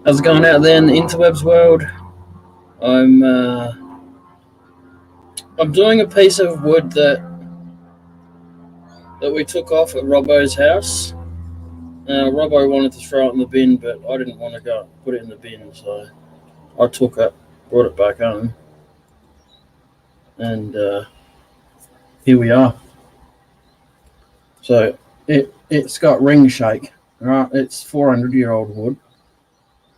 How's it going out there in the interwebs world? I'm doing a piece of wood that we took off at Robbo's house. Robbo wanted to throw it in the bin, but I didn't want to go put it in the bin, so I took it, brought it back home, and here we are. So it's got ring shake, right? It's 400-year-old wood.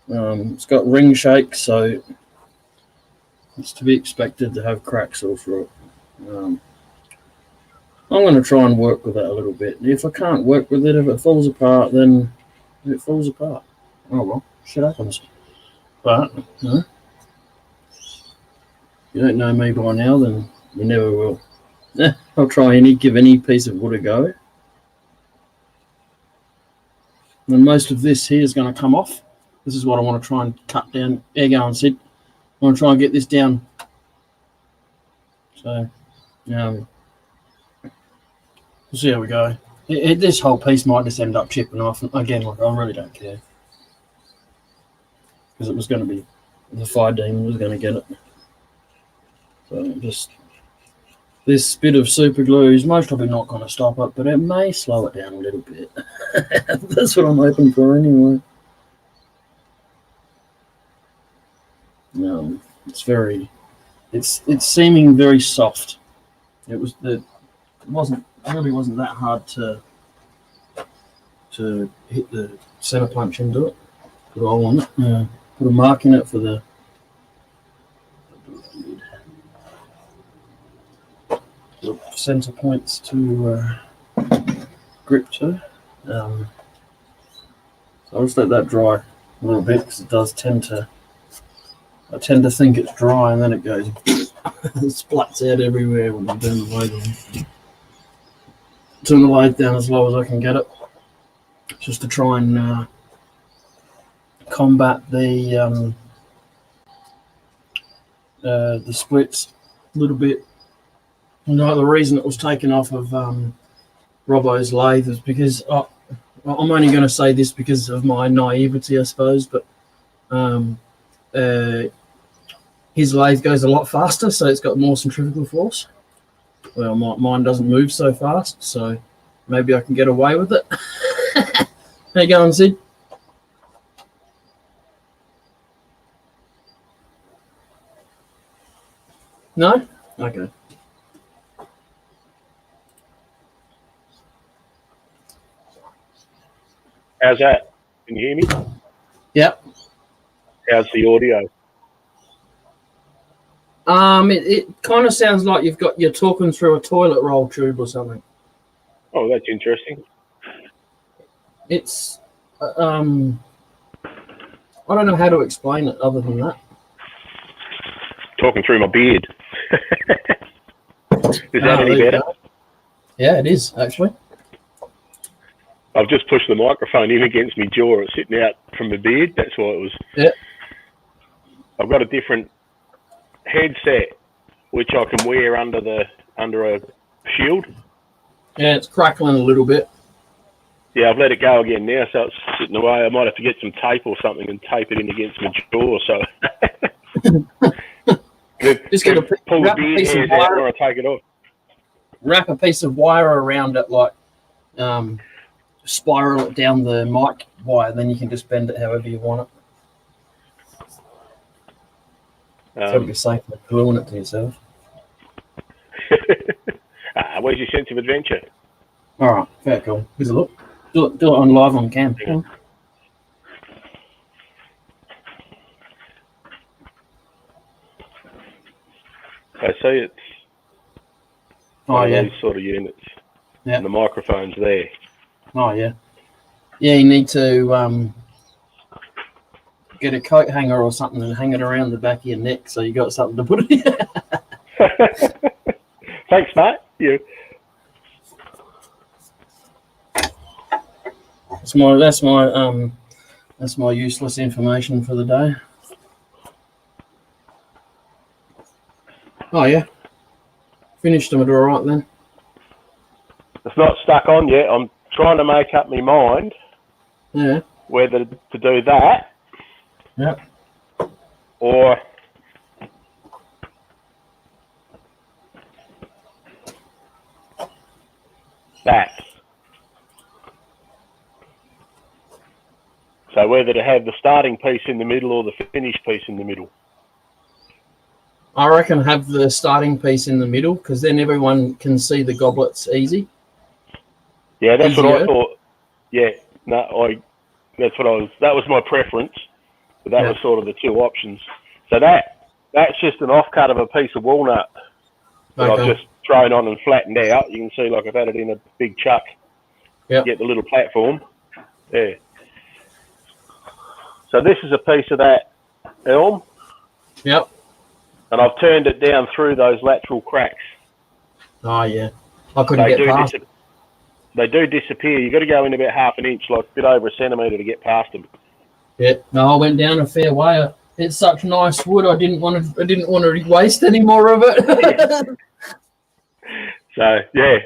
It's got ring shake, so it's to be expected to have cracks all through it. I'm going to try and work with that a little bit. If I can't work with it, if it falls apart, then it falls apart. Oh well, shit happens. But you don't know me by now, then you never will. I'll try give any piece of wood a go. And most of this here is going to come off. This is what I want to try and cut down. There you go, Sid. I want to try and get this down. So, we'll see how we go. This whole piece might just end up chipping off. Again, like, I really don't care. Because it was going to be, the fire demon was going to get it. So just, this bit of super glue is most probably not going to stop it, but it may slow it down a little bit. That's what I'm hoping for anyway. It's seeming very soft. It really wasn't that hard to hit the center punch into it. Put a hole on it. Put a mark in it for the center points to grip to. So I'll just let that dry a little bit because it does I tend to think it's dry and then it goes it splats out everywhere when I'm doing the lathe. Turn the lathe down as low as I can get it, just to try and combat the splits a little bit. No, the reason it was taken off of Robbo's lathe is because I'm only going to say this because of my naivety, I suppose, but his lathe goes a lot faster, so it's got more centrifugal force. Well, mine doesn't move so fast, so maybe I can get away with it. How you going, Sid? No? Okay. How's that? Can you hear me? Yep. How's the audio? It kind of sounds like you're talking through a toilet roll tube or something. Oh, that's interesting. It's I don't know how to explain it other than that. Talking through my beard. Is that any better? Yeah, it is actually. I've just pushed the microphone in against my jaw. It's sitting out from the beard. That's why it was. Yeah. I've got a different headset which I can wear under a shield. Yeah, it's crackling a little bit. Yeah, I've let it go again now, so it's sitting away. I might have to get some tape or something and tape it in against my jaw. So just get pull the beard hairs out where I take it off. Wrap a piece of wire around it, like spiral it down the mic wire, then you can just bend it however you want it. So it'll be safe than gluing it to yourself. Where's your sense of adventure? All right, fair cool. Here's a look. Do it on live on cam. Yeah. I see it's these sort of units. Yeah. And the microphone's there. Oh yeah. Yeah, you need to get a coat hanger or something and hang it around the back of your neck so you got something to put it in. Thanks, mate. You. That's my useless information for the day. Oh yeah. Finished them all right then. It's not stuck on yet. I'm trying to make up my mind Yeah. whether to do that Yep. Or that. So whether to have the starting piece in the middle or the finished piece in the middle. I reckon have the starting piece in the middle because then everyone can see the goblets easy. Yeah, that's what I Easier. thought. Yeah, no, that was my preference, but that was sort of the two options. So that's just an offcut of a piece of walnut that I've just thrown on and flattened out. You can see like I've had it in a big chuck. Yeah. Get the little platform. Yeah. So this is a piece of that elm. Yep. And I've turned it down through those lateral cracks. Oh, yeah. I couldn't get past it. They do disappear. You've got to go in about half an inch, like a bit over a centimetre to get past them. Yeah. No, I went down a fair way. It's such nice wood. I didn't want to waste any more of it. So, yeah.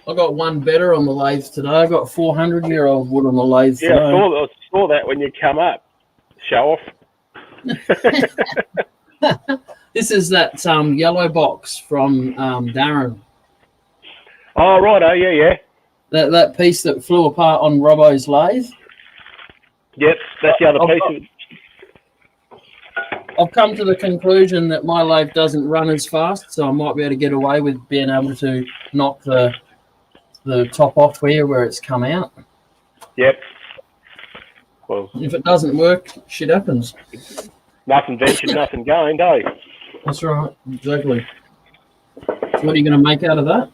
I got one better on the lathe today. I got 400-year-old wood on the lathe today. Yeah, I saw that when you come up. Show off. This is that yellow box from Darren. Oh, right. Yeah. That piece that flew apart on Robbo's lathe. Yep, that's the other piece. I've come to the conclusion that my lathe doesn't run as fast, so I might be able to get away with being able to knock the top off here where it's come out. Yep. Well, if it doesn't work, shit happens. Nothing ventured, nothing gained, eh? That's right, exactly. So what are you going to make out of that?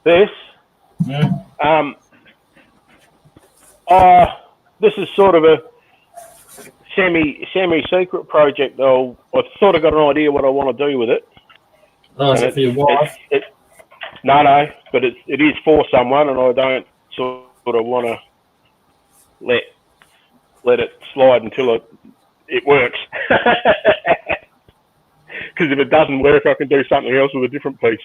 This? Yeah. This is sort of a semi-secret project, though. I've sort of got an idea what I want to do with it. Oh, is it for your wife? No, but it is for someone, and I don't sort of want to let it slide until it works. Because if it doesn't work, I can do something else with a different piece.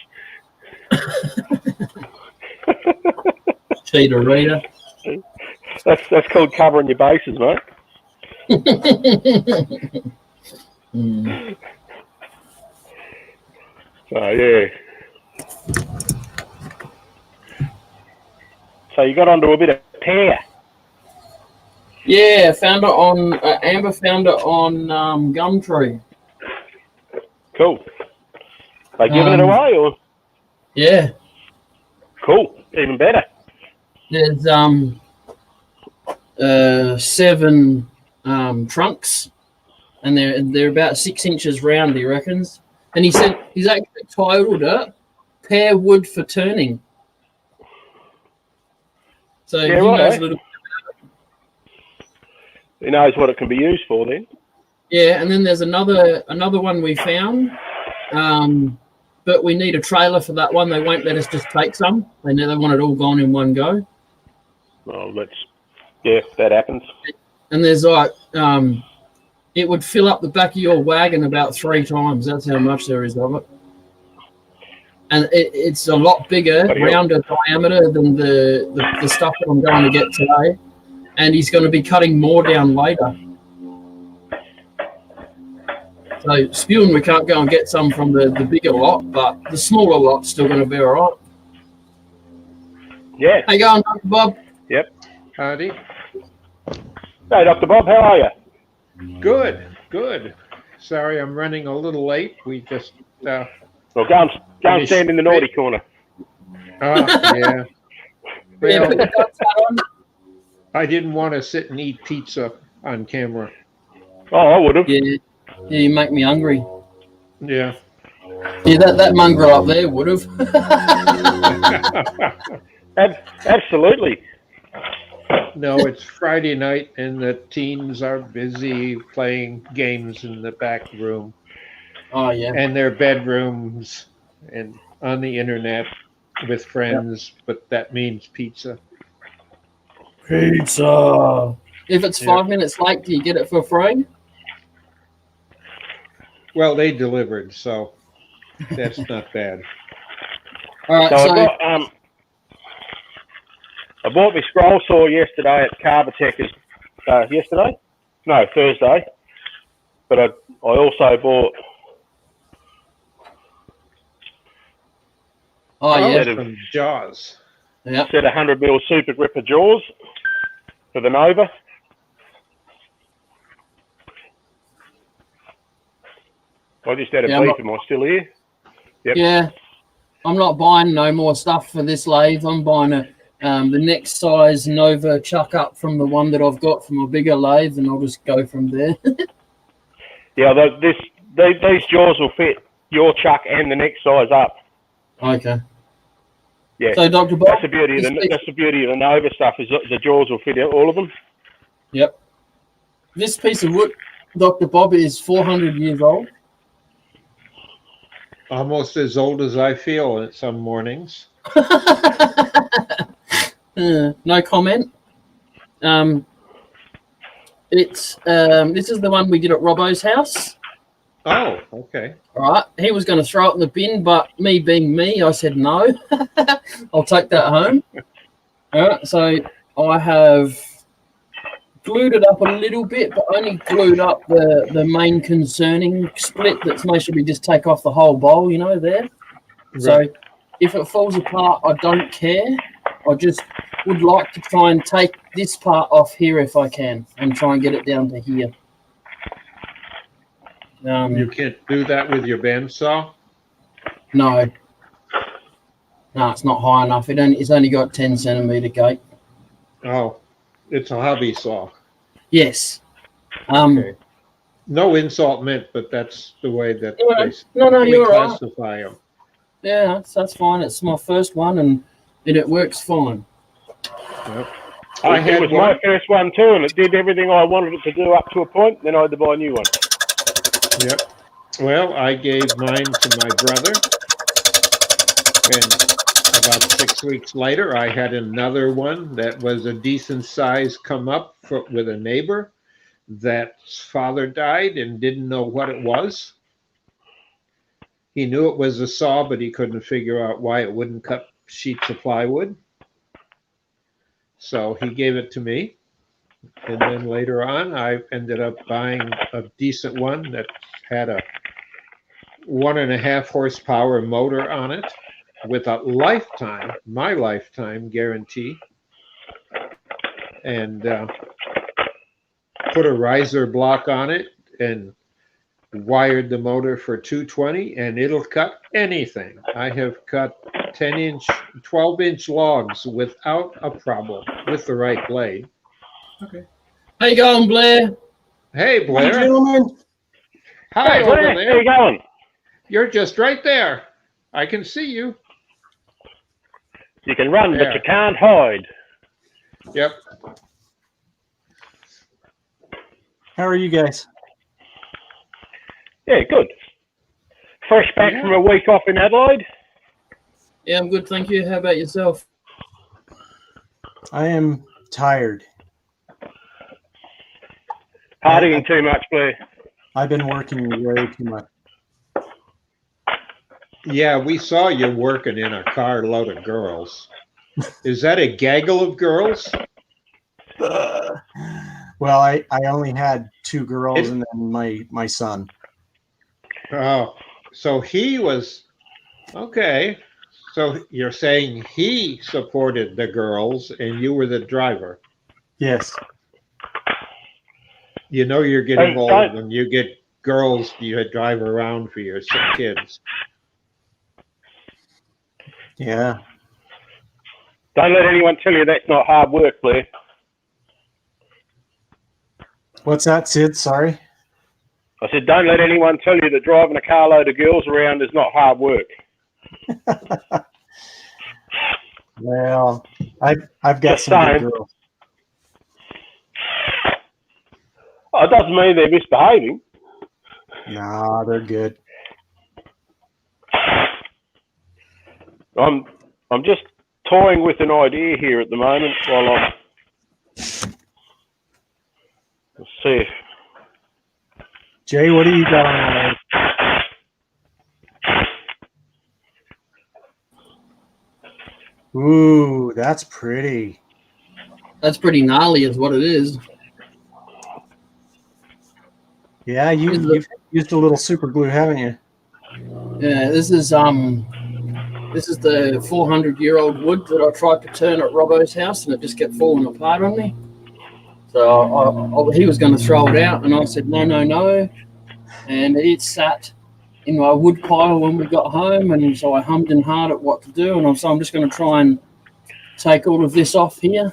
Cheater-reader. That's called covering your bases, mate. So, yeah. So you got onto a bit of pear. Yeah, found it on Amber found it on Gumtree. Cool. They giving it away, or? Yeah. Cool. Even better. There's 7 trunks, and they're about 6 inches round, he reckons. And he said he's actually titled it "Pear Wood for Turning." So yeah, he knows a little. He knows what it can be used for, then. Yeah, and then there's another one we found, but we need a trailer for that one. They won't let us just take some. They want it all gone in one go. Well, that happens. And there's like, it would fill up the back of your wagon about 3 times. That's how much there is of it. And it's a lot bigger, rounder diameter than the stuff that I'm going to get today. And he's going to be cutting more down later. So spewing, we can't go and get some from the bigger lot, but the smaller lot's still going to be all right. Yeah. How you going, Dr. Bob? Yep. Howdy. Hey, Dr. Bob, how are you? Good. Sorry, I'm running a little late. We just well, go and stand in the naughty corner. Yeah. Well, I didn't want to sit and eat pizza on camera. Oh, I would have. Yeah, you make me hungry. Yeah. Yeah, that mongrel up there would have. Absolutely. No, it's Friday night and the teens are busy playing games in the back room. Oh, yeah. And their bedrooms and on the internet with friends, but that means pizza. Pizza. If it's 5 minutes late, do you get it for free? Well, they delivered, so that's not bad. All right, So I bought my scroll saw yesterday at Carbatech. Yesterday? No, Thursday. But I also bought Oh, Oh, yeah. from Jaws. Yeah. a set of 100mm Super Gripper jaws for the Nova. I just had a Yeah, beef. Am I still here? Yep. Yeah. I'm not buying no more stuff for this lathe. I'm buying the next size Nova chuck up from the one that I've got from a bigger lathe, and I'll just go from there. Yeah, these jaws will fit your chuck and the next size up. Okay. Yeah. So, Dr. Bob, That's the beauty of the Nova stuff, is the jaws will fit all of them. Yep. This piece of wood, Dr. Bob, is 400 years old. Almost as old as I feel at some mornings. No comment. It's this is the one we did at Robbo's house. Oh, okay. All right. He was going to throw it in the bin, but me being me, I said no. I'll take that home. All right. So I have glued it up a little bit, but only glued up the main concerning split that's mostly just take off the whole bowl, you know, there. Right. So if it falls apart, I don't care. I just would like to try and take this part off here if I can and try and get it down to here. You can't do that with your bandsaw? No. No, it's not high enough. It's only got 10 centimeter gate. Oh, it's a hobby saw. Yes. Okay. No insult meant, but that's the way that No, we you're right. classify them. Yeah, that's fine. It's my first one, and it works fine. Yep. It was my first one too, and it did everything I wanted it to do up to a point. Then I had to buy a new one. Yep. Well, I gave mine to my brother, and about 6 weeks later, I had another one that was a decent size come up with a neighbor that's father died and didn't know what it was. He knew it was a saw, but he couldn't figure out why it wouldn't cut sheets of plywood. So he gave it to me. And then later on, I ended up buying a decent one that had a 1.5 horsepower motor on it with a my lifetime guarantee. And put a riser block on it and wired the motor for 220, and it'll cut anything. I have cut 10-inch, 12-inch logs without a problem with the right blade. Okay. How you going, Blair? Hey, Blair. Hey, gentlemen. Hi, Hey, over Blair, there. how you going? You're just right there. I can see you. You can run, There. but you can't hide. Yep. How are you guys? Yeah, good. Fresh back from a week off in Adelaide. Yeah, I'm good, thank you. How about yourself? I am tired. Partying too much, Blair. I've been working way too much. Yeah, we saw you working in a carload of girls. Is that a gaggle of girls? Well, I only had 2 girls and then my son. Oh, so he was okay. So you're saying he supported the girls and you were the driver. Yes. You know you're getting Hey, old when you get girls you drive around for your kids. Yeah. Don't let anyone tell you that's not hard work, Blair. What's that, Sid? Sorry. I said, don't let anyone tell you that driving a carload of girls around is not hard work. Well, I've got Just some good saying. girls. Oh, it doesn't mean they're misbehaving. Nah, they're good. I'm just toying with an idea here at the moment while I'm. Let's see. Jay, what do you got on the Ooh, that's pretty. That's pretty gnarly, is what it is. Yeah, you've used a little super glue, haven't you? Yeah, this is the 400-year-old wood that I tried to turn at Robbo's house, and it just kept falling apart on me. So he was going to throw it out, and I said no, and it sat in my wood pile when we got home, and so I hummed and hawed at what to do, and I'm just going to try and take all of this off here.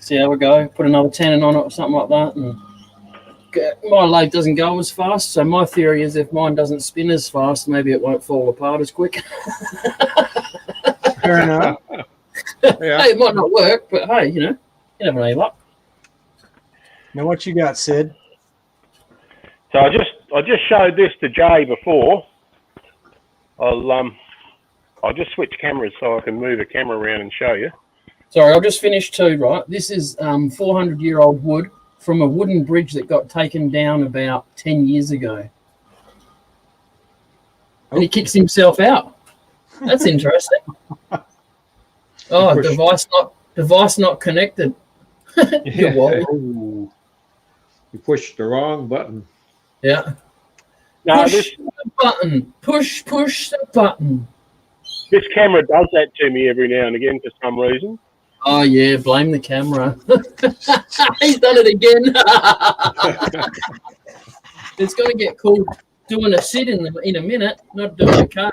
See how we go. Put another tenon on it or something like that, and my lathe doesn't go as fast, so my theory is if mine doesn't spin as fast, maybe it won't fall apart as quick. Fair enough. Yeah. Hey, it might not work, but hey, you never know your luck. Now, what you got, Sid? So I just showed this to Jay before. I'll just switch cameras so I can move a camera around and show you. Sorry, I'll just finish too, right? This is 400-year-old wood from a wooden bridge that got taken down about 10 years ago. And he kicks himself out. That's interesting. Oh, device not connected. Yeah. Wally. Ooh. You pushed the wrong button. Yeah. No, Push the button. Push the button. this camera does that to me every now and again for some reason. Oh, yeah, blame the camera. He's done it again. It's going to get cool doing a sit in a minute, not doing a K.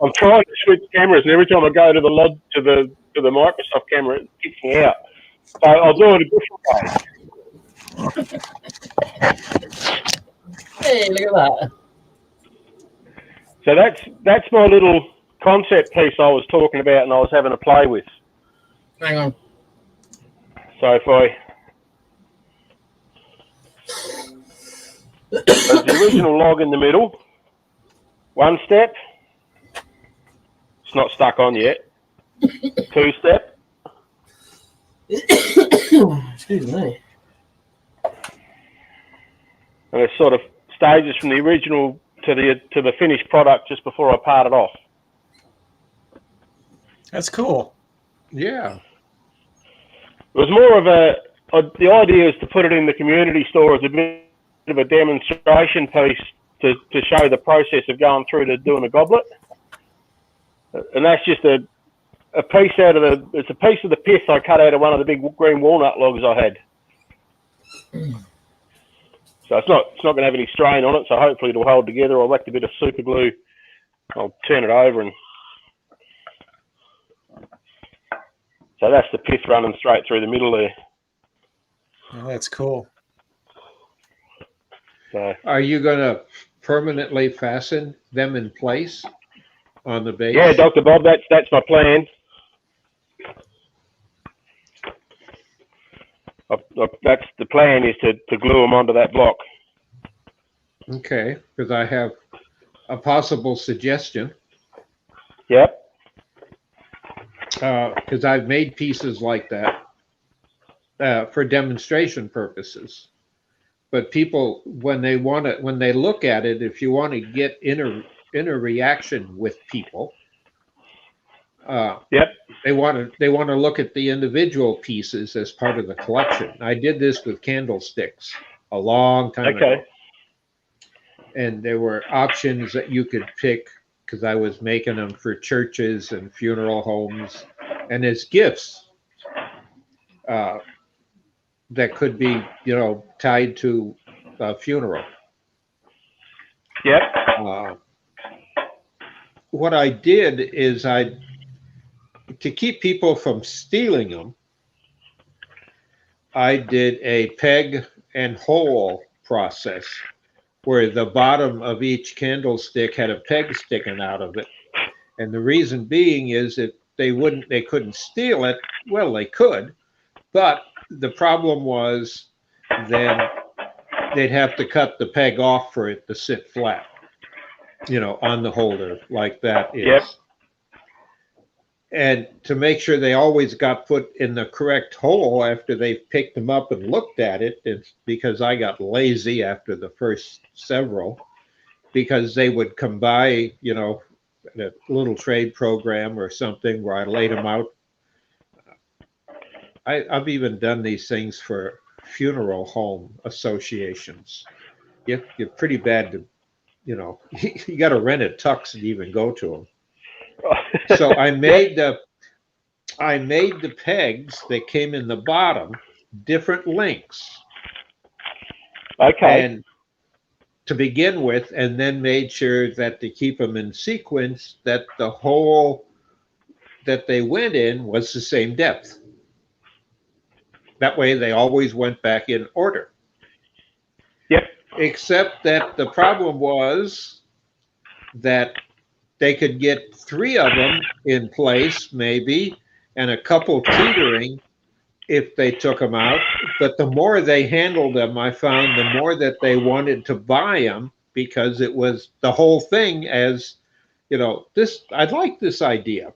I'm trying to switch cameras, and every time I go to the Microsoft camera, it kicks me out. So I'll do it a different way. Hey, look at that. So that's my little concept piece I was talking about and I was having a play with. Hang on. So if there's the original log in the middle, one step, it's not stuck on yet, 2 step, Excuse me. and it's sort of stages from the original to the finished product just before I part it off. That's cool. Yeah. It was more of the idea is to put it in the community store as a bit of a demonstration piece to show the process of going through to doing a goblet. And that's just a piece it's a piece of the pith I cut out of one of the big green walnut logs I had. So it's not going to have any strain on it, so hopefully it'll hold together. I'll whack a bit of super glue. I'll turn it over and so that's the pith running straight through the middle there. Oh, that's cool. So Are you going to permanently fasten them in place on the base? yeah, Dr. Bob, that's my plan. That's the plan, is to glue them onto that block. Okay, because I have a possible suggestion. Yep. Because I've made pieces like that for demonstration purposes. But people, when they look at it, if you want to get in a reaction with people, Yep. they want to look at the individual pieces as part of the collection. I did this with candlesticks a long time ago. And there were options that you could pick because I was making them for churches and funeral homes and as gifts that could be, tied to a funeral. Yep. What I did is to keep people from stealing them, I did a peg and hole process where the bottom of each candlestick had a peg sticking out of it. And the reason being is that they couldn't steal it. Well, they could, but the problem was then they'd have to cut the peg off for it to sit flat, on the holder like that is. Yep. And to make sure they always got put in the correct hole after they picked them up and looked at it, it's because I got lazy after the first several, because they would come by, a little trade program or something where I laid them out. I've even done these things for funeral home associations. You're pretty bad to, you got to rent a tux to even go to them. So I made the pegs that came in the bottom different lengths. Okay. And to begin with, and then made sure that to keep them in sequence, that the hole that they went in was the same depth. That way they always went back in order. Yep. Except that the problem was that they could get 3 of them in place, maybe, and a couple teetering if they took them out. But the more they handled them, I found the more that they wanted to buy them, because it was the whole thing. As this, I like this idea,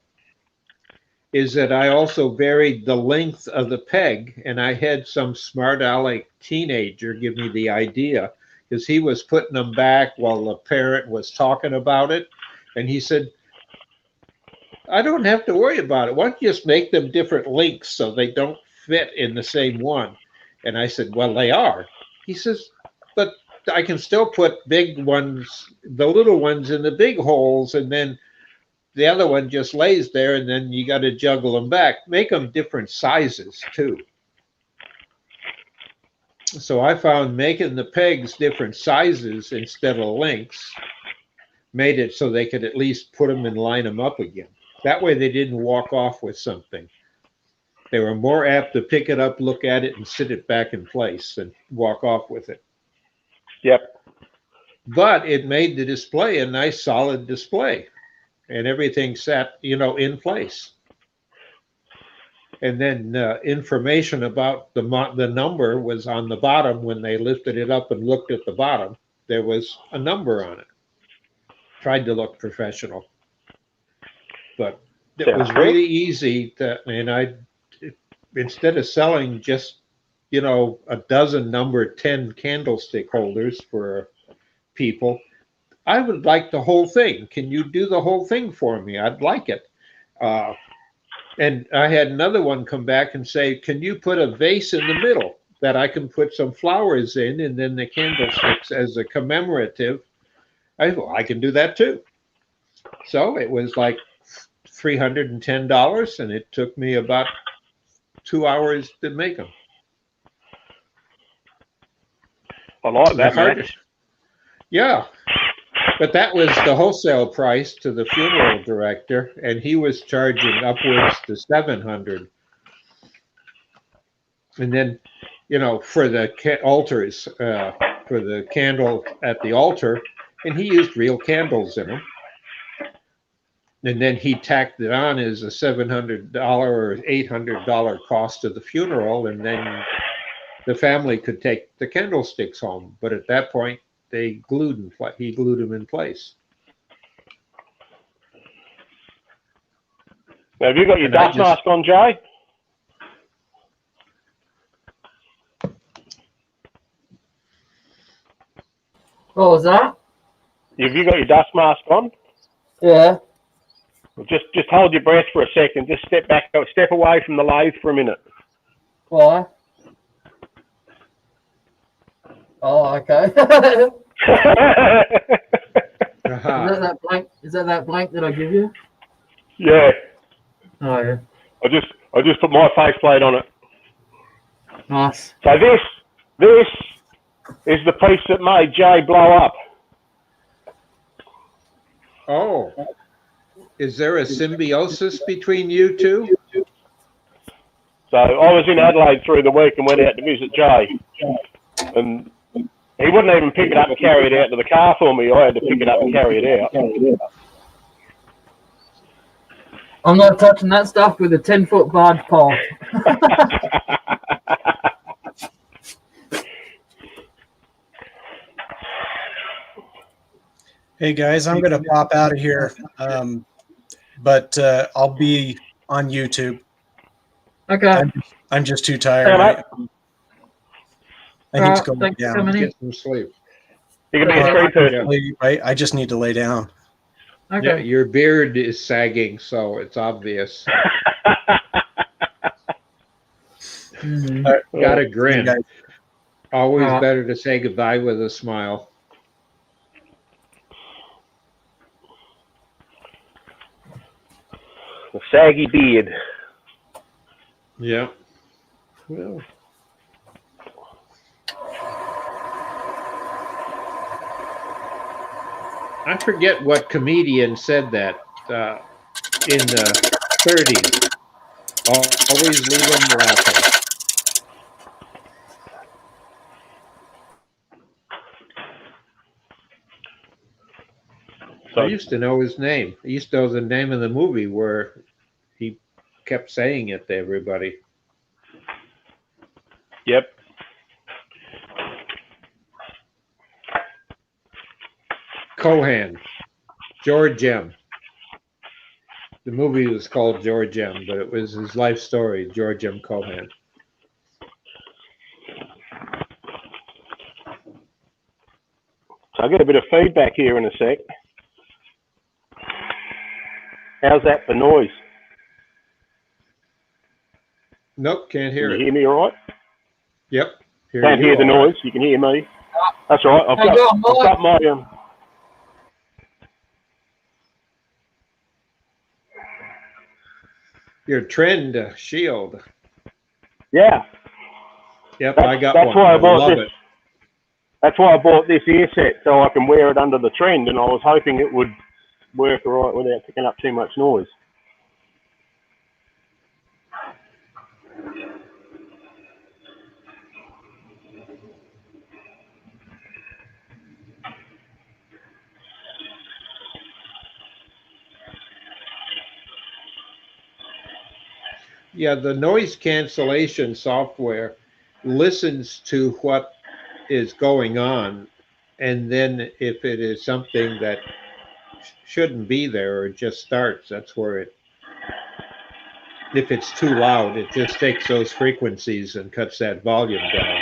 is that I also varied the length of the peg, and I had some smart aleck teenager give me the idea, because he was putting them back while the parent was talking about it. And he said, I don't have to worry about it. Why don't you just make them different lengths so they don't fit in the same one? And I said, well, they are. He says, but I can still put big ones, the little ones in the big holes, and then the other one just lays there, and then you got to juggle them back. Make them different sizes too. So I found making the pegs different sizes instead of lengths made it so they could at least put them and line them up again. That way they didn't walk off with something. They were more apt to pick it up, look at it, and sit it back in place and walk off with it. Yep. But it made the display a nice solid display, and everything sat, in place. And then information about the number was on the bottom. When they lifted it up and looked at the bottom, there was a number on it. Tried to look professional, but it was really easy instead of selling just, a dozen number 10 candlestick holders for people, I would like the whole thing. Can you do the whole thing for me? I'd like it. And I had another one come back and say, can you put a vase in the middle that I can put some flowers in, and then the candlesticks as a commemorative? I can do that too. So it was like $310, and it took me about 2 hours to make them. I like that, man. Yeah. But that was the wholesale price to the funeral director, and he was charging upwards to $700. And then, for the altars, for the candle at the altar, and he used real candles in them. And then he tacked it on as a $700 or $800 cost of the funeral, and then the family could take the candlesticks home. But at that point, he glued them in place. Now, have you got your dust mask on, Jay? What was that? Have you got your dust mask on? Yeah. Well, just hold your breath for a second. Just step away from the lathe for a minute. Why? Oh, okay. Is that blank? Is that blank that I give you? Yeah. Oh yeah. I just put my faceplate on it. Nice. So this is the piece that made Jay blow up. Oh. Is there a symbiosis between you two? So I was in Adelaide through the week and went out to visit Jay. And he wouldn't even pick it up and carry it out to the car for me. I had to pick it up and carry it out. I'm not touching that stuff with a 10-foot barge pole. Hey guys, I'm going to pop out of here, but I'll be on YouTube. Okay. I'm just too tired. Hey, I need to go thanks down. for coming in. Get some sleep. You're going to be a street person. Right? I just need to lay down. Yeah, Okay. your beard is sagging, so it's obvious. Mhm. All right, Got a see you grin. guys. Always Alright. better to say goodbye with a smile. A saggy beard. Yeah. Well, I forget what comedian said that in the 30s. Always leave them laughing. I So, used to know his name. I used to know the name of the movie where he kept saying it to everybody. yep. Cohan, George M. The movie was called George M., but it was his life story, George M. Cohan. So I get a bit of feedback here in a sec. How's that for noise? Nope, can't Can hear you it. hear me all right? Yep. Can't hear the all noise. right. You can hear me. That's all right. How you going, I've got my Your trend shield. yeah. Yep, I got That's one. why I I bought love this. it. That's why I bought this ear set so I can wear it under the trend, and I was hoping it would work all right without picking up too much noise. Yeah, the noise cancellation software listens to what is going on, and then if it is something that shouldn't be there or it just starts, that's where it, if it's too loud, it just takes those frequencies and cuts that volume down.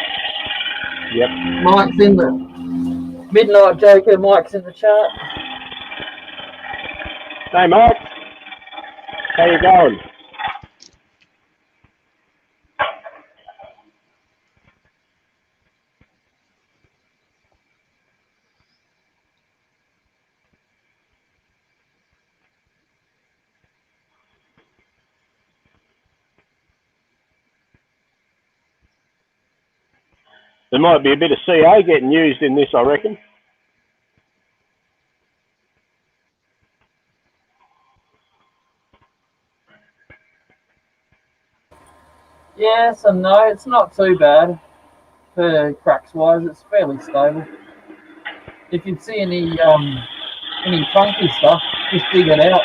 Yep. Mike's in the Midnight Joker. Mike's in the chat. Hey, Mike. How you going? There might be a bit of CA getting used in this, I reckon. Yes and no. It's not too bad for cracks wise. It's fairly stable. If you see any funky stuff, just dig it out.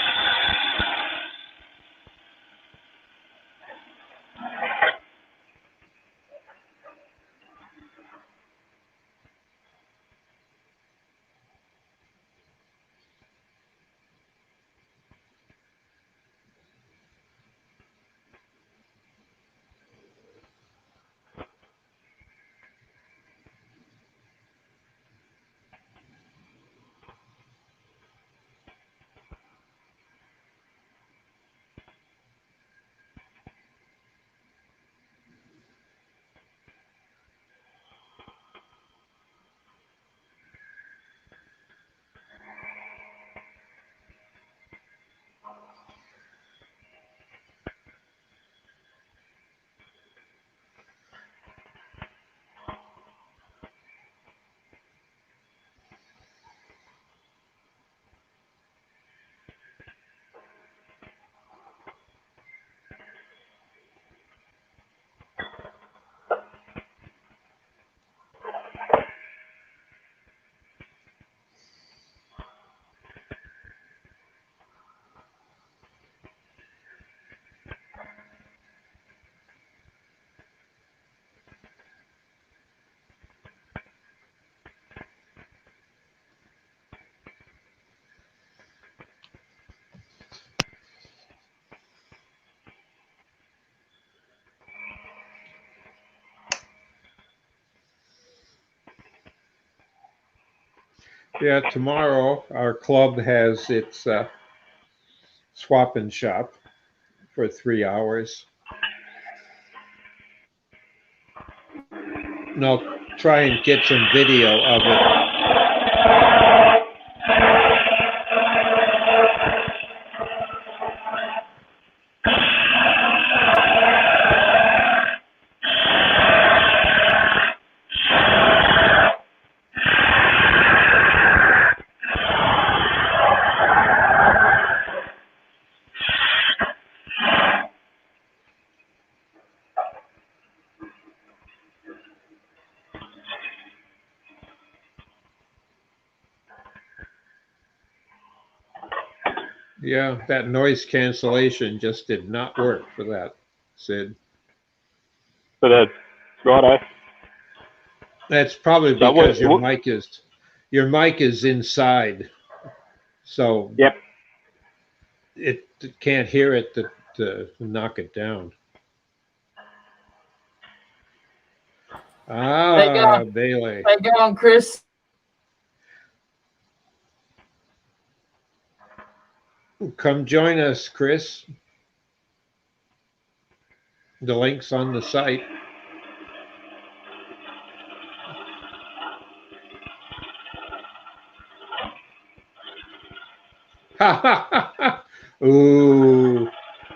Yeah, tomorrow our club has its swap and shop for 3 hours. And I'll try and get some video of it. Yeah, that noise cancellation just did not work for that, Sid. For the righto. That's probably So because what- your mic is inside, so Yep. it can't hear it to knock it down. Ah, Bailey. How you going, Chris? Come join us, Chris. The link's on the site. Ooh,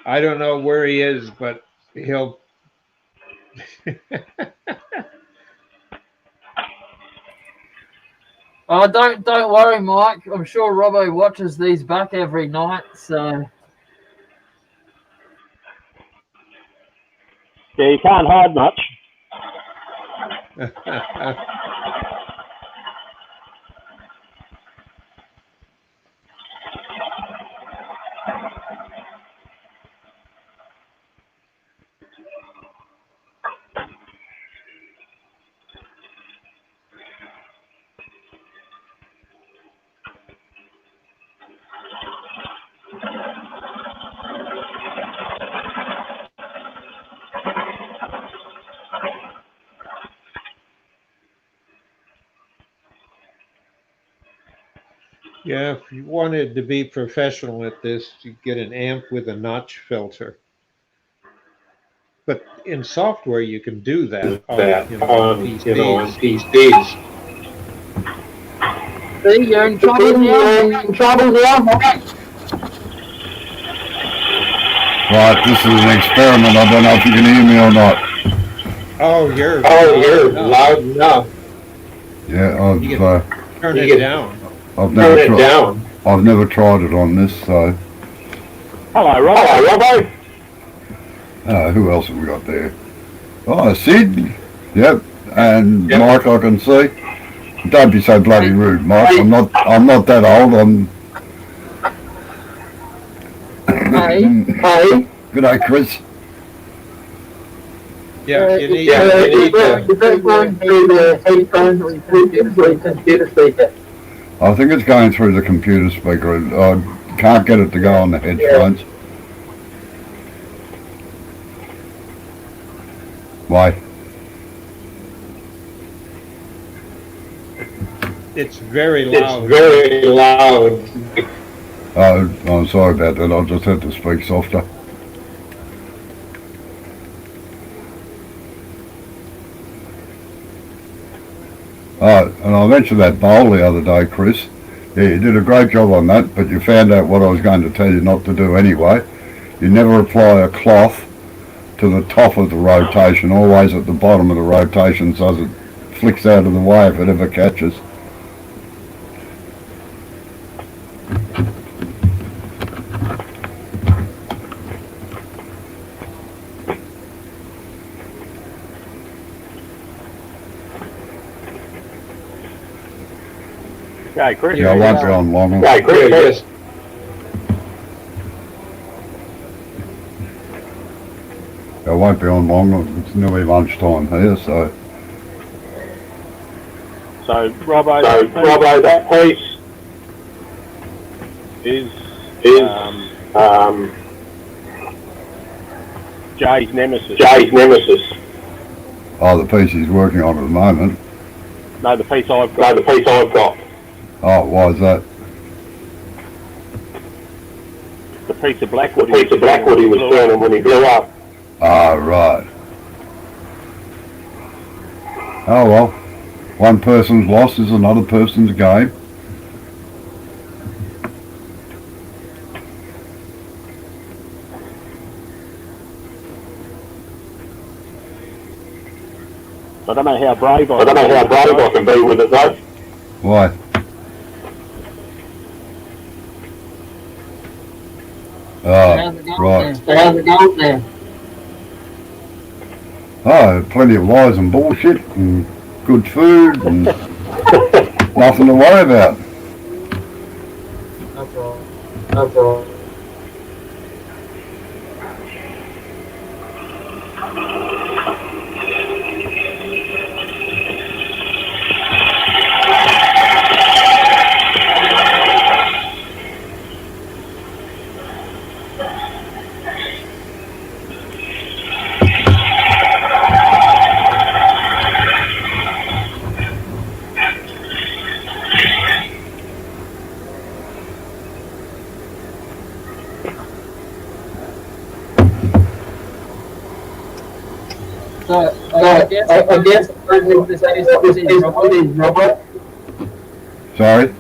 I don't know where he is, but he'll. Oh, don't worry, Mike. I'm sure Robbo watches these back every night. So Yeah, you can't hide much. Yeah, if you wanted to be professional at this, you get an amp with a notch filter. But in software, you can do that on PCs. see, you're in trouble now. Mike. Right, this is an experiment. I don't know if you can hear me or not. Oh, you're loud enough. Yeah, You turn it down. I've Turn never it tried. down. I've never tried it on this. So, Hello, Robbo. who else have we got there? Oh, Sid. Yep, and Yep. Mike. I can see. Don't be so bloody rude, Mike. I'm not that old. I'm. Hey. Hey. G'day, Chris. Yeah, you need Yeah, to. you need to run through the headphones through the computer speaker. I think it's going through the computer speaker. I can't get it to go on the headphones. Why? It's very It's loud. very loud. Oh, I'm sorry about that. I'll just have to speak softer. And I mentioned that bowl the other day, Chris. Yeah, you did a great job on that, but you found out what I was going to tell you not to do anyway. You never apply a cloth to the top of the rotation, always at the bottom of the rotation so it flicks out of the way if it ever catches. Okay, Chris. Yeah, I won't be on long. Right, great. Yes. I won't be on long. It's nearly lunchtime here, so. So, Robbo, So, Robbo, that piece is is Jay's nemesis. Jay's nemesis. Oh, the piece he's working on at the moment. No, the piece I've No, got. the piece I've got. Oh, why is that? The piece of blackwood. He was standing when he blew up. Ah, right. Oh well, one person's loss is another person's gain. I don't know how brave I don't know how brave I can be with it though. Why? How's it going right. there? How's it going there? Oh, plenty of lies and bullshit and good food and nothing to worry about. No problem. No problem. So, I guess what this is, Robert. Sorry?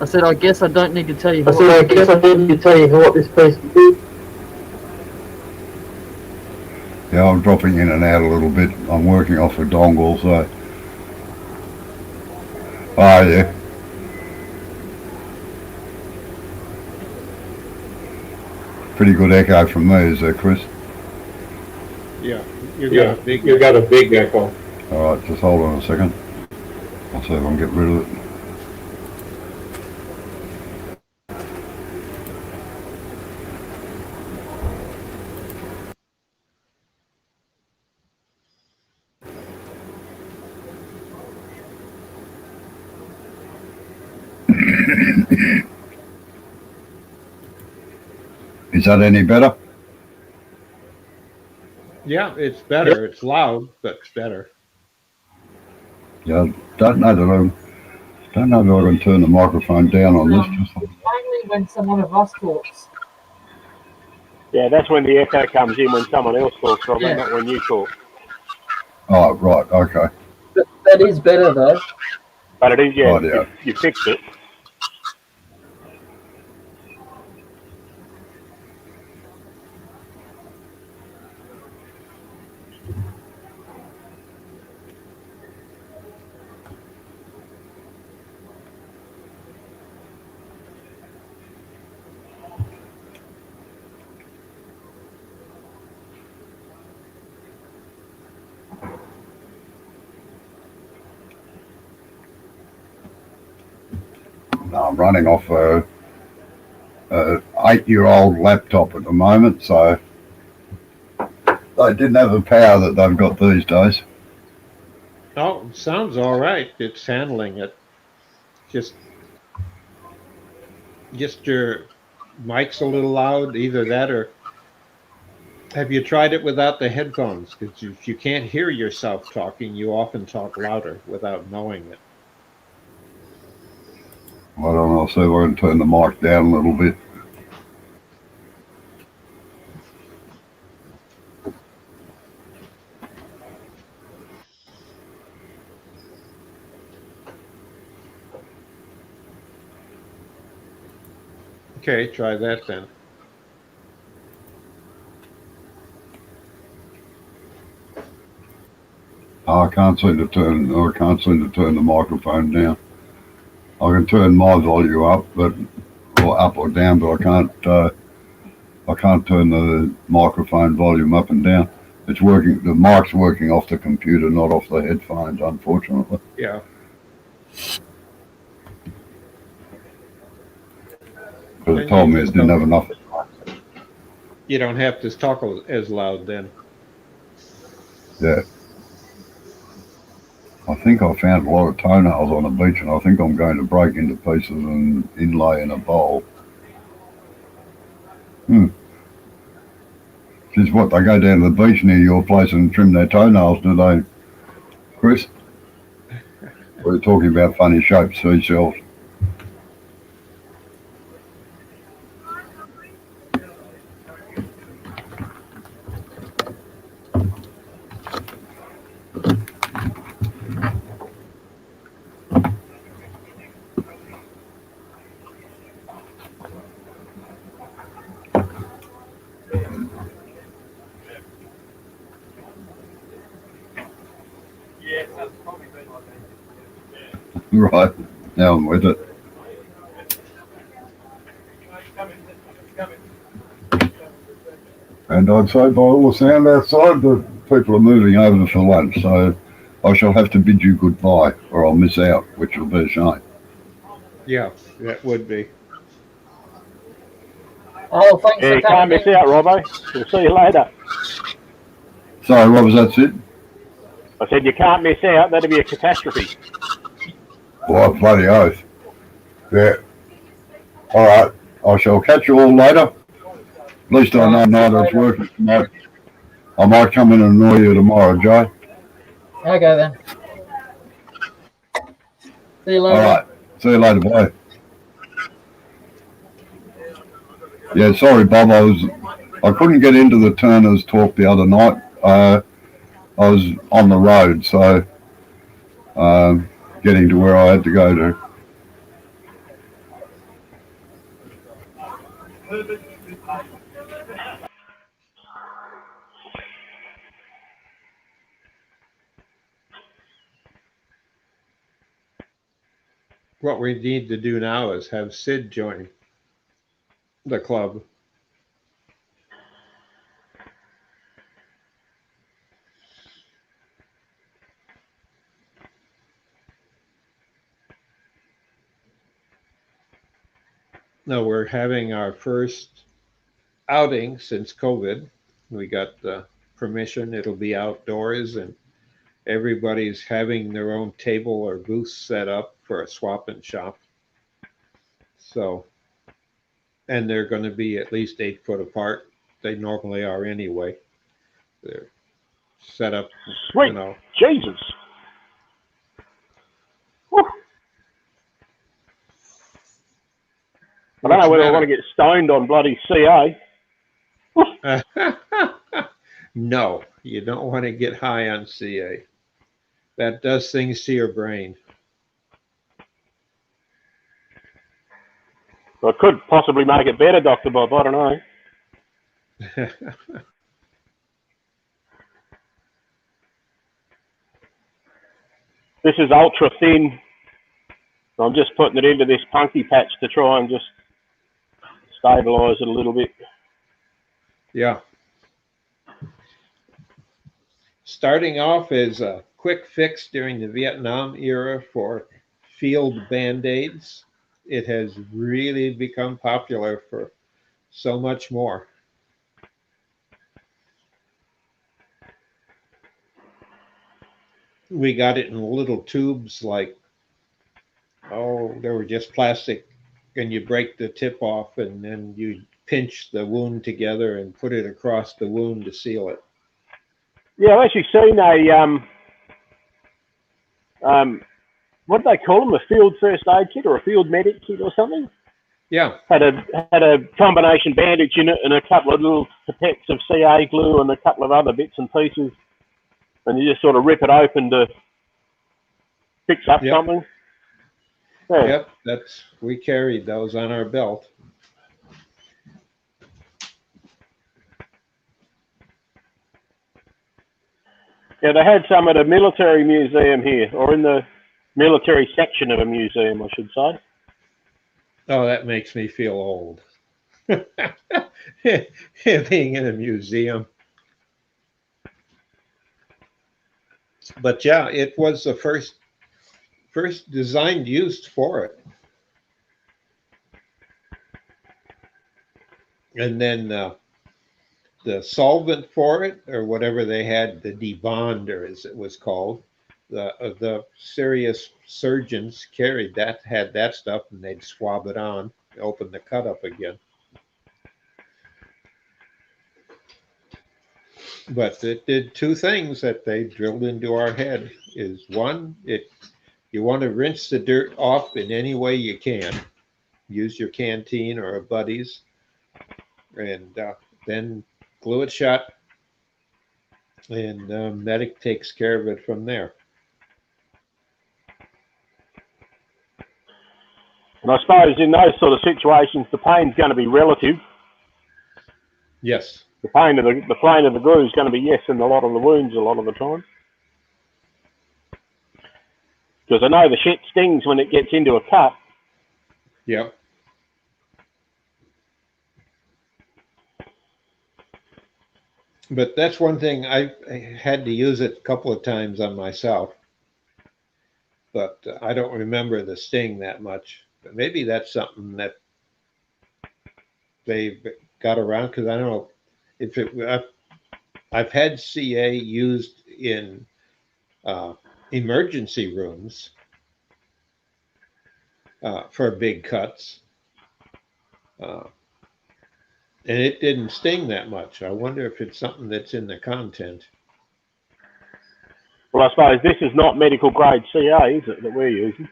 I said, I guess I don't need to tell you. I said, I guess I didn't need to tell you what this place is. Yeah, I'm dropping in and out a little bit. I'm working off a dongle, so. Oh, yeah. Pretty good echo from me, is there, Chris? Yeah, you got a big echo. Alright, just hold on a second. I'll see if I can get rid of it. Is that any better? Yeah, it's better. It's loud, but it's better. Yeah, don't know if I can turn the microphone down on this. Just Mainly when someone of us talks. Yeah, that's when the echo comes in when someone else talks, probably, Yeah. not when you talk. oh, right, okay. That is better though. But it is, yeah, Oh, yeah. you fixed it. No, I'm running off a 8-year-old laptop at the moment, so they didn't have the power that they've got these days. Oh, sounds all right. It's handling it. Just your mic's a little loud, either that or have you tried it without the headphones? Because if you can't hear yourself talking, you often talk louder without knowing it. I don't know, I'll see if I can turn the mic down a little bit. Okay, try that then. I can't seem to turn the microphone down. I can turn my volume up, or up or down, but I can't turn the microphone volume up and down. It's working. The mic's working off the computer, not off the headphones, unfortunately. Yeah. Because it told me it didn't have enough. You don't have to talk as loud then. Yeah. I think I found a lot of toenails on the beach, and I think I'm going to break into pieces and inlay in a bowl. Just what, they go down to the beach near your place and trim their toenails, do they? Chris? We're talking about funny shaped seashells. Right, now I'm with it. And I'd say by all the sound outside that people are moving over for lunch, so I shall have to bid you goodbye or I'll miss out, which will be a shame. Yeah, that would be. Oh, thanks Yeah, for you can't miss coming. out, Robbo. We'll see you later. Sorry, what was that, Sid? I said you can't miss out. That'd be a catastrophe. Well, bloody oath. Yeah. All right, I shall catch you all later. At least I know neither is working tonight. I might come in and annoy you tomorrow, Joe. Okay then. See you All later. right, see you later, bye. Yeah, sorry, Bob. I couldn't get into the Turners talk the other night. I was on the road, so getting to where I had to go to. What we need to do now is have Sid join the club. No, we're having our first outing since COVID. We got the permission. It'll be outdoors and everybody's having their own table or booth set up for a swap and shop. So, and they're going to be at least 8 foot apart. They normally are anyway. They're set up, Sweet. you know. Jesus. Whew. I don't know whether I want to get stoned on bloody CA. No, you don't want to get high on CA. That does things to your brain. I could possibly make it better, Dr. Bob. I don't know. This is ultra thin. I'm just putting it into this punky patch to try and just stabilise it a little bit. Yeah. Starting off as a quick fix during the Vietnam era for field Band-Aids, it has really become popular for so much more. We got it in little tubes like, they were just plastic, and you break the tip off and then you pinch the wound together and put it across the wound to seal it. Yeah, I've actually seen what do they call them? A field first aid kit or a field medic kit or something? Yeah. Had a combination bandage in it and a couple of little pipettes of CA glue and a couple of other bits and pieces, and you just sort of rip it open to fix up something. Yeah. Yep, we carried those on our belt. Yeah, they had some at a military museum here, or in the military section of a museum, I should say. Oh, that makes me feel old. Being in a museum. But yeah, it was the first designed used for it. And then the solvent for it, or whatever they had, the debonder as it was called, the serious surgeons carried that, had that stuff, and they'd swab it on, open the cut up again. But it did two things that they drilled into our head. Is one, you want to rinse the dirt off in any way you can. Use your canteen or a buddy's, and then glue it shut, and medic takes care of it from there. And I suppose in those sort of situations, the pain's going to be relative. Yes. The pain of the flame of the glue is going to be yes in a lot of the wounds a lot of the time. Because I know the shit stings when it gets into a cut. Yep. But that's one thing I had to use it a couple of times on myself. But I don't remember the sting that much. But maybe that's something that they got around, because I don't know if I've had CA used in emergency rooms for big cuts, and it didn't sting that much. I wonder if it's something that's in the content. Well, I suppose this is not medical grade CA, is it, that we're using?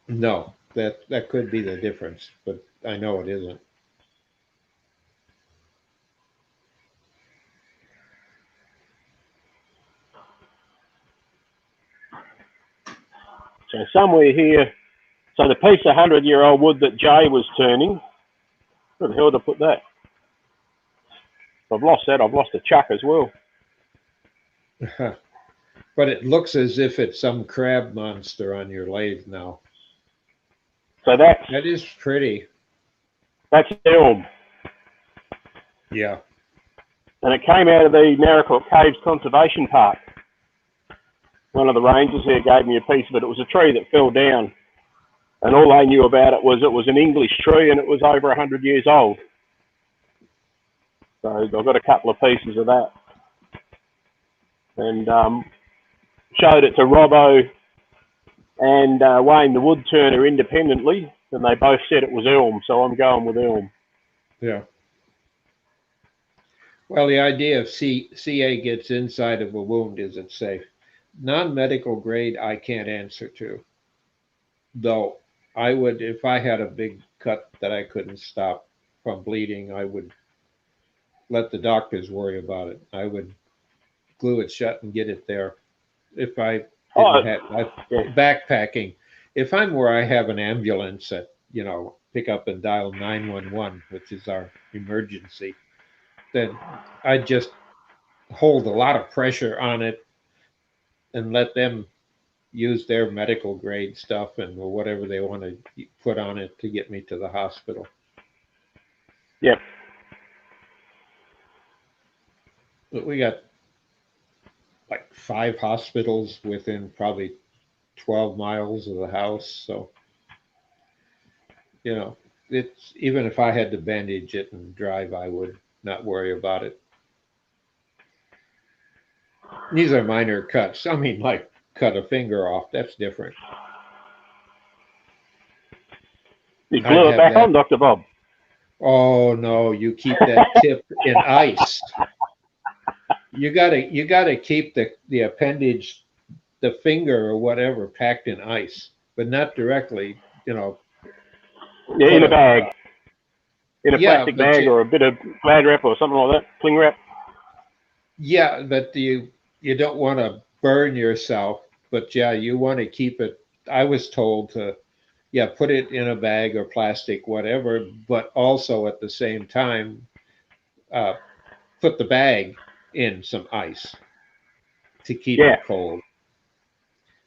No, that could be the difference, but I know it isn't. So somewhere here, so the piece of 100-year-old wood that Jay was turning, where the hell did I put that? I've lost that. I've lost the chuck as well. But it looks as if it's some crab monster on your lathe now. So That is pretty. that's elm. Yeah. And it came out of the Naracoorte Caves Conservation Park. One of the rangers here gave me a piece of it. It was a tree that fell down. And all they knew about it was an English tree and it was over 100 years old. So I've got a couple of pieces of that. And showed it to Robbo and Wayne the wood turner independently. And they both said it was elm. So I'm going with elm. Yeah. Well, the idea of CA gets inside of a wound, is it safe? Non-medical grade, I can't answer to. Though I would, if I had a big cut that I couldn't stop from bleeding, I would let the doctors worry about it. I would glue it shut and get it there. If I didn't have backpacking, if I'm where I have an ambulance that, pick up and dial 911, which is our emergency, then I just hold a lot of pressure on it and let them use their medical grade stuff and whatever they want to put on it to get me to the hospital. Yep. But we got like 5 hospitals within probably 12 miles of the house. So, it's, even if I had to bandage it and drive, I would not worry about it. These are minor cuts. I mean, like cut a finger off. That's different. You glue it back on, Dr. Bob. Oh no, you keep that tip in ice. You gotta keep the appendage, the finger or whatever, packed in ice, but not directly. Yeah, in a bag. In a plastic bag or a bit of glad wrap or something like that, cling wrap. Yeah, but you don't want to burn yourself, but yeah, you want to keep it. I was told to, put it in a bag or plastic, whatever, but also at the same time, put the bag in some ice to keep it cold.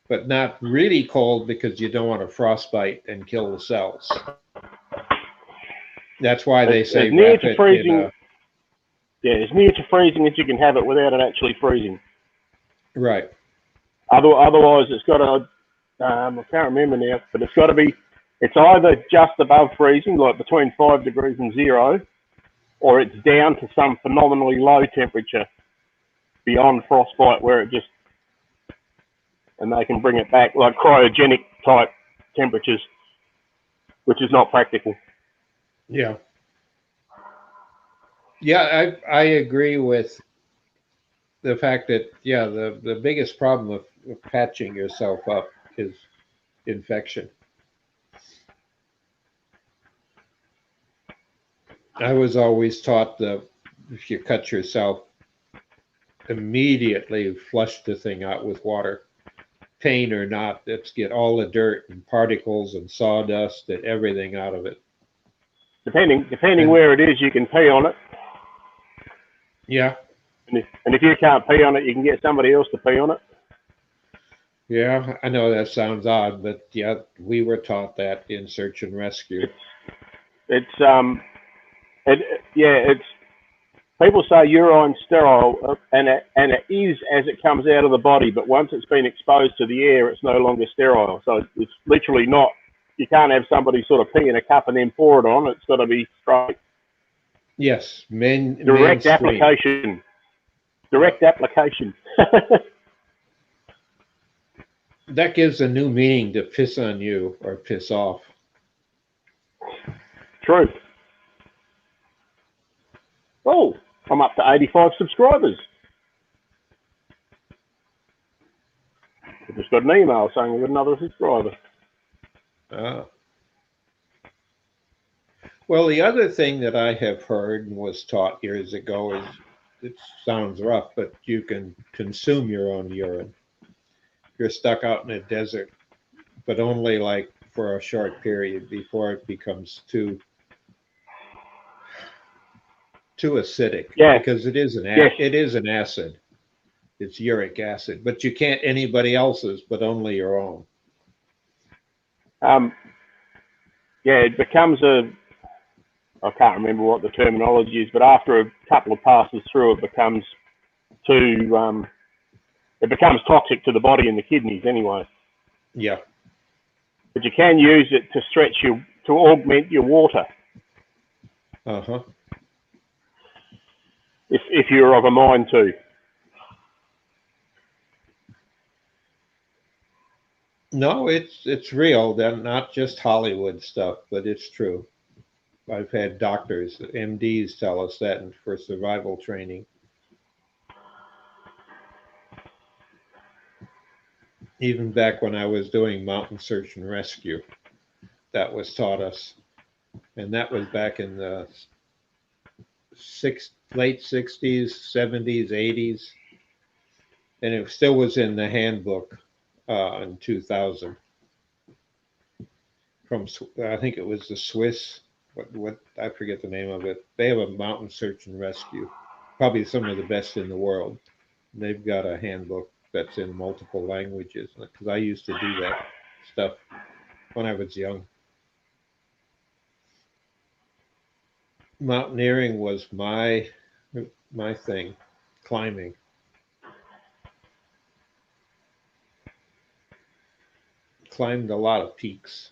But not really cold, because you don't want to frostbite and kill the cells. That's why they say near to freezing. As near to freezing as you can have it without it actually freezing. Right. Otherwise, it's got to. I can't remember now, but it's got to be. It's either just above freezing, like between 5 degrees and 0, or it's down to some phenomenally low temperature beyond frostbite, where it just, and they can bring it back like cryogenic type temperatures, which is not practical. Yeah. Yeah, I agree with the fact that, yeah, the biggest problem of patching yourself up is infection. I was always taught that if you cut yourself, immediately flush the thing out with water. Pain or not, let's get all the dirt and particles and sawdust and everything out of it. Depending where it is, you can pee on it. Yeah, And if you can't pee on it, you can get somebody else to pee on it. yeah, I know that sounds odd, but yeah, we were taught that in search and rescue. It's it's people say urine's sterile, and it is as it comes out of the body. But once it's been exposed to the air, it's no longer sterile. So it's literally not. You can't have somebody sort of pee in a cup and then pour it on. It's got to be straight. Yes, Direct mainstream. application. Direct application. That gives a new meaning to piss on you or piss off. True. Oh, I'm up to 85 subscribers. I just got an email saying we've got another subscriber. Ah. Well, the other thing that I have heard and was taught years ago is, it sounds rough, but you can consume your own urine. You're stuck out in a desert, but only like for a short period before it becomes too acidic. Yeah. Because it is an Yes. it is an acid. It's uric acid, but you can't anybody else's, but only your own. It becomes I can't remember what the terminology is, but after a couple of passes through, it becomes toxic to the body and the kidneys anyway. Yeah. But you can use it to augment your water Uh-huh. if you're of a mind to. No, it's real. They're not just Hollywood stuff, but it's true. I've had doctors, MDs tell us that for survival training. Even back when I was doing mountain search and rescue, that was taught us. And that was back in the late 60s, 70s, 80s. And it still was in the handbook in 2000. From, I think it was the Swiss, what I forget the name of it. They have a mountain search and rescue, probably some of the best in the world. They've got a handbook that's in multiple languages, because I used to do that stuff when I was young. Mountaineering was my thing, climbing. Climbed a lot of peaks,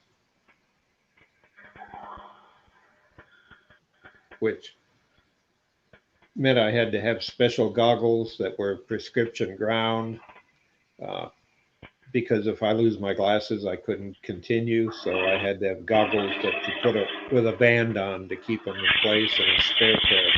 which meant I had to have special goggles that were prescription ground, because if I lose my glasses, I couldn't continue. So I had to have goggles that you put with a band on to keep them in place, and a spare pair.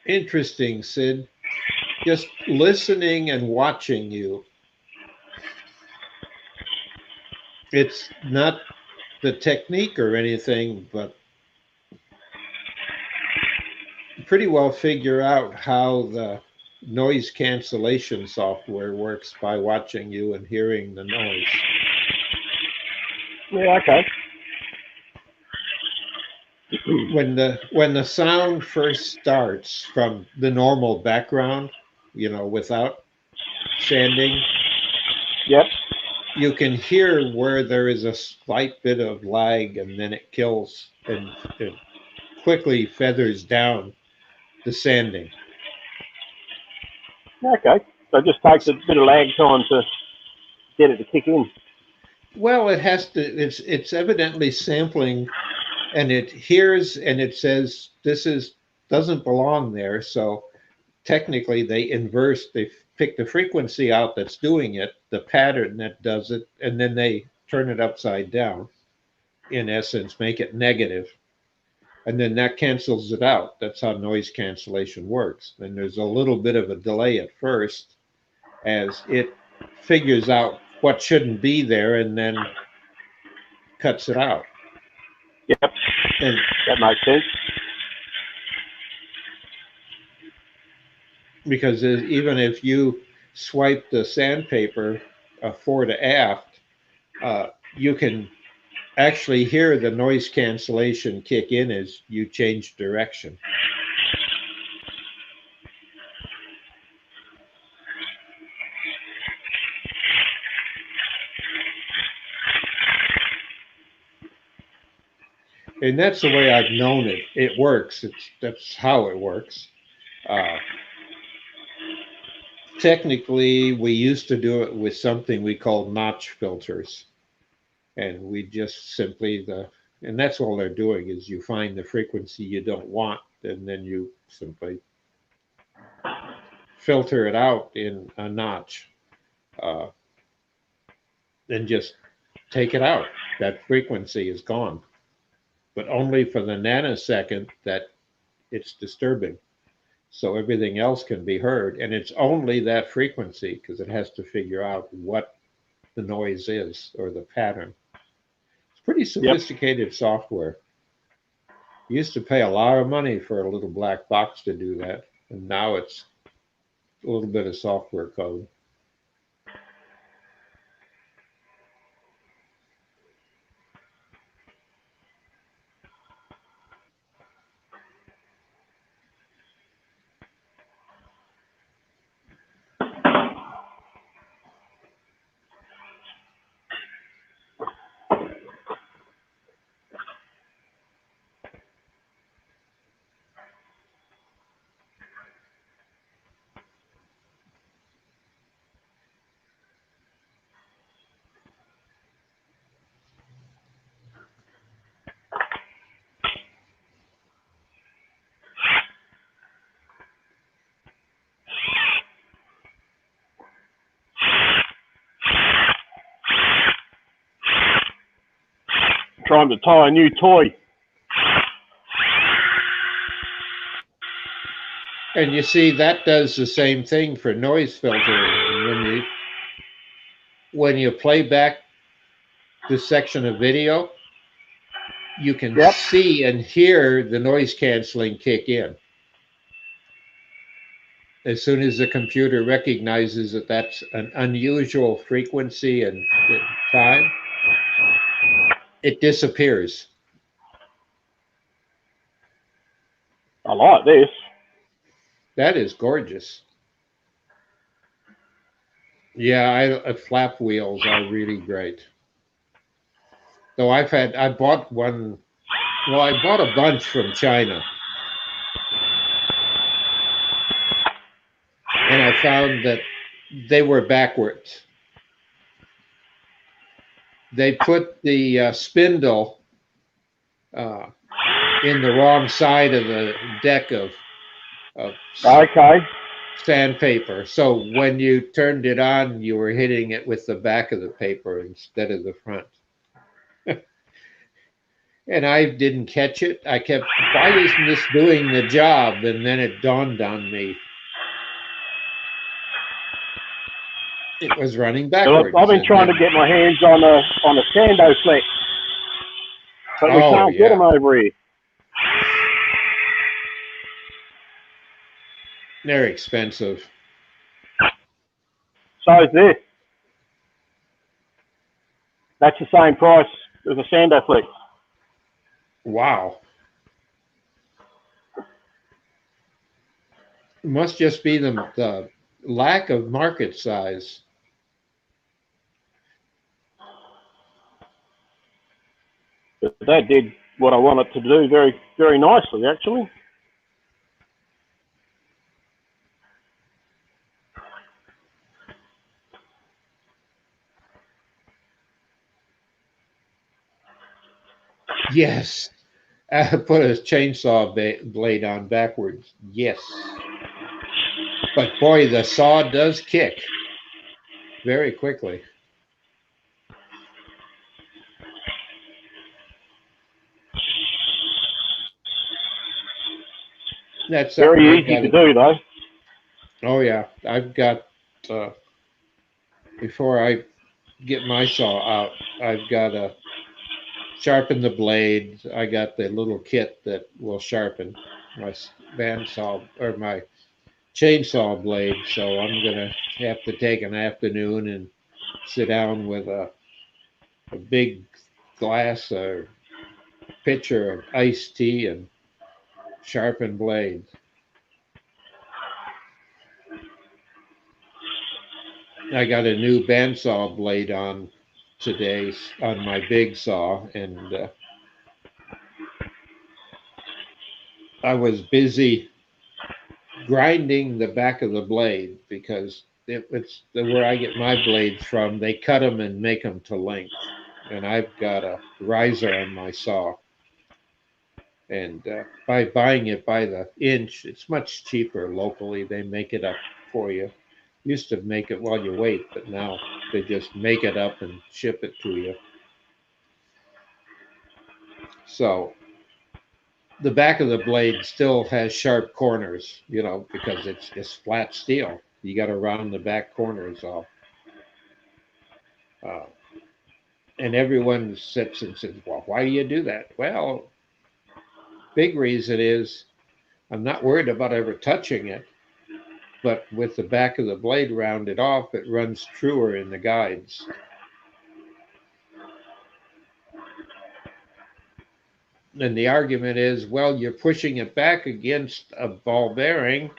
Interesting, Sid. Just listening and watching you. It's not the technique or anything, but pretty well figure out how the noise cancellation software works by watching you and hearing the noise. Yeah, okay. When the sound first starts from the normal background, without sanding, Yep. you can hear where there is a slight bit of lag, and then it kills and it quickly feathers down the sanding. Okay. So it just takes a bit of lag time to get it to kick in. Well, it has to. It's evidently sampling, and it hears and it says doesn't belong there. So technically, they pick the frequency out that's doing it, the pattern that does it, and then they turn it upside down. In essence, make it negative, and then that cancels it out. That's how noise cancellation works. And there's a little bit of a delay at first as it figures out what shouldn't be there and then cuts it out. Yep. And that makes sense. Because even if you swipe the sandpaper fore to aft, you can actually hear the noise cancellation kick in as you change direction. And that's the way I've known it. It works. That's how it works. Technically, we used to do it with something we called notch filters. And we just simply, and that's all they're doing is you find the frequency you don't want, and then you simply filter it out in a notch. Then just take it out. That frequency is gone. But only for the nanosecond that it's disturbing. So everything else can be heard. And it's only that frequency because it has to figure out what the noise is or the pattern. It's pretty sophisticated software. You used to pay a lot of money for a little black box to do that. And now it's a little bit of software code. Trying to tie a new toy. And you see, that does the same thing for noise filtering. When you play back this section of video, you can see and hear the noise canceling kick in. As soon as the computer recognizes that that's an unusual frequency and time, it disappears. I like this. That is gorgeous. Yeah, flap wheels are really great. Though I bought one, well, I bought a bunch from China. And I found that they were backwards. They put the spindle in the wrong side of the deck of sandpaper. So when you turned it on, you were hitting it with the back of the paper instead of the front. And I didn't catch it. I kept, why isn't this doing the job? And then it dawned on me. It was running So backwards. I've been and trying then- to get my hands on a Sando Flex, but we Oh, can't get yeah. them over here. They're expensive. So is this. That's the same price as a Sando Flex. Wow. It must just be the lack of market size. But that did what I wanted to do very, very nicely, actually. Yes. Put a chainsaw blade on backwards. Yes. But boy, the saw does kick very quickly. That's something Very I've easy to gotta- do, though. Oh yeah, I've got, before I get my saw out, I've got to sharpen the blade. I got the little kit that will sharpen my bandsaw or my chainsaw blade. So I'm going to have to take an afternoon and sit down with a big glass or pitcher of iced tea and sharpen blades. I got a new bandsaw blade on today on my big saw, and I was busy grinding the back of the blade because it's where I get my blades from. They cut them and make them to length, and I've got a riser on my saw. And by buying it by the inch, it's much cheaper locally. They make it up for you. Used to make it while you wait, but now they just make it up and ship it to you. So the back of the blade still has sharp corners, you know, because it's flat steel. You got to round the back corners off. And everyone sits and says, well, why do you do that? Well, big reason is I'm not worried about ever touching it, but with the back of the blade rounded off, it runs truer in the guides. And the argument is, well, you're pushing it back against a ball bearing.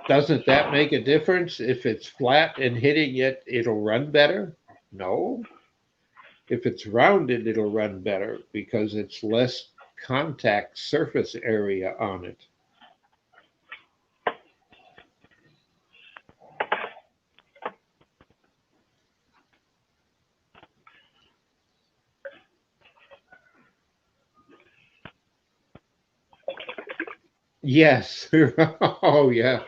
Doesn't that make a difference? If it's flat and hitting it, it'll run better? No. If it's rounded, it'll run better because it's less contact surface area on it. Yes. Oh, yeah.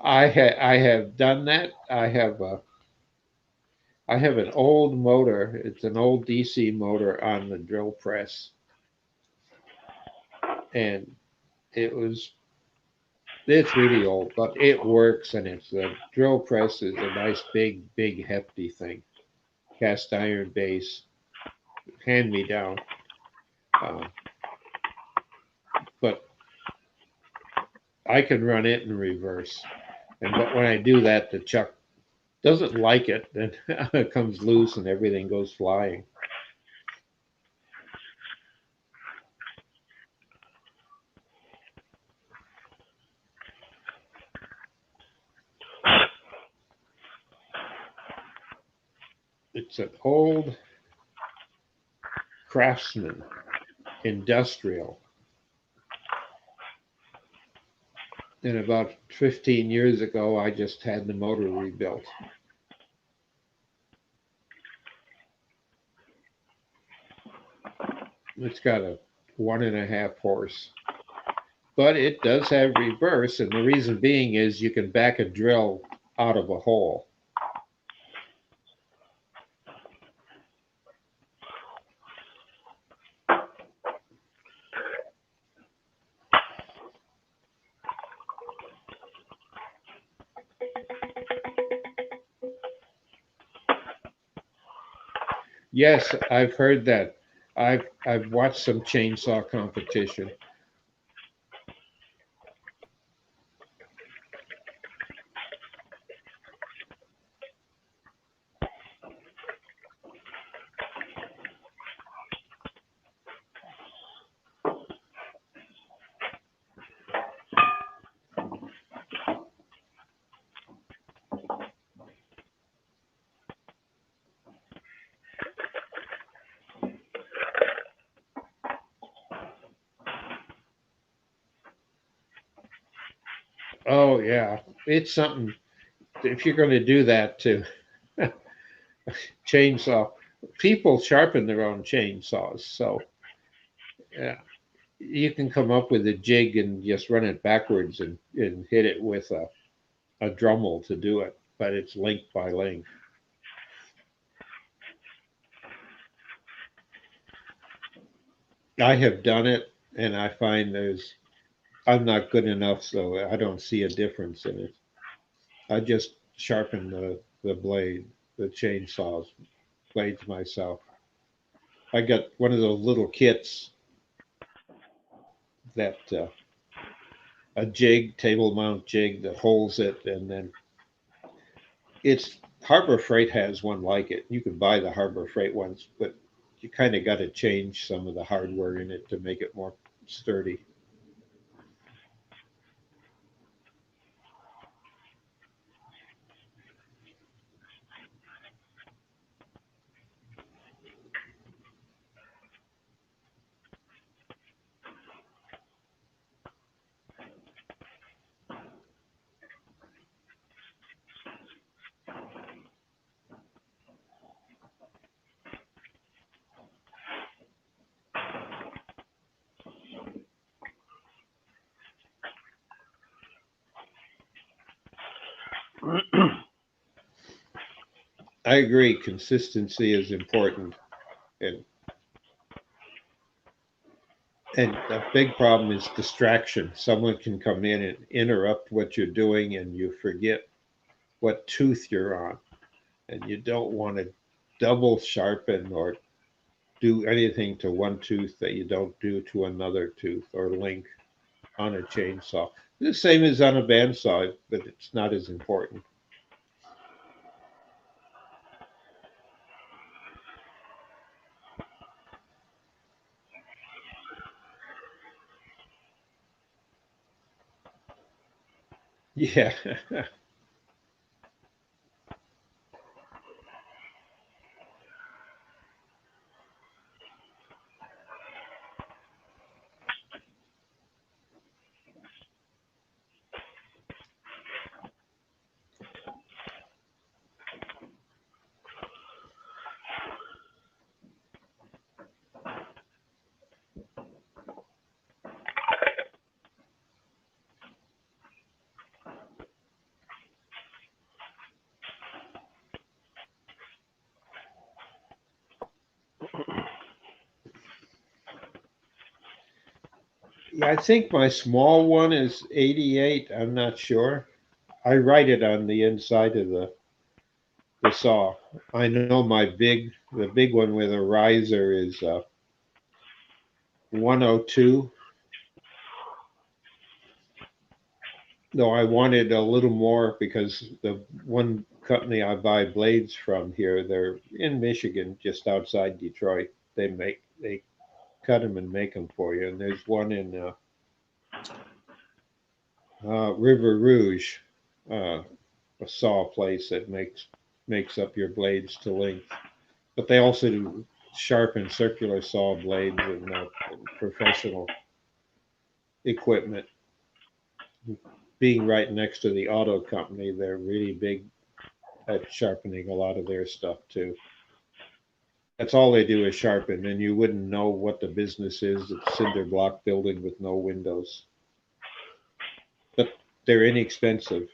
I have done that. I have an old motor. It's an old DC motor on the drill press, and it's really old, but it works, and the drill press is a nice big hefty thing, cast iron base, hand me down. But I can run it in reverse. But when I do that, the chuck doesn't like it. Then it comes loose and everything goes flying. It's an old Craftsman industrial. And about 15 years ago, I just had the motor rebuilt. It's got a 1.5 horse, but it does have reverse. And the reason being is you can back a drill out of a hole. Yes, I've heard that. I've watched some chainsaw competition. Oh yeah, it's something. If you're going to do that to chainsaw, people sharpen their own chainsaws, so yeah, you can come up with a jig and just run it backwards and hit it with a Dremel to do it, but it's length by length. I have done it, and I find I'm not good enough, so I don't see a difference in it. I just sharpen the blade, the chainsaws blades myself. I got one of those little kits that a jig, table mount jig that holds it, and then it's Harbor Freight has one like it. You can buy the Harbor Freight ones, but you kind of got to change some of the hardware in it to make it more sturdy. I agree. Consistency is important, and a big problem is distraction. Someone can come in and interrupt what you're doing, and you forget what tooth you're on, and you don't want to double sharpen or do anything to one tooth that you don't do to another tooth or link on a chainsaw. The same as on a bandsaw, but it's not as important. Yeah. Yeah, I think my small one is 88. I'm not sure. I write it on the inside of the saw. I know the big one with a riser is 102. Though I wanted a little more because the one company I buy blades from here, they're in Michigan, just outside Detroit. They cut them and make them for you. And there's one in River Rouge, a saw place that makes up your blades to length. But they also do sharpen circular saw blades and professional equipment. Being right next to the auto company, they're really big at sharpening a lot of their stuff too. That's all they do is sharpen, and you wouldn't know what the business is. It's cinder block building with no windows, but they're inexpensive.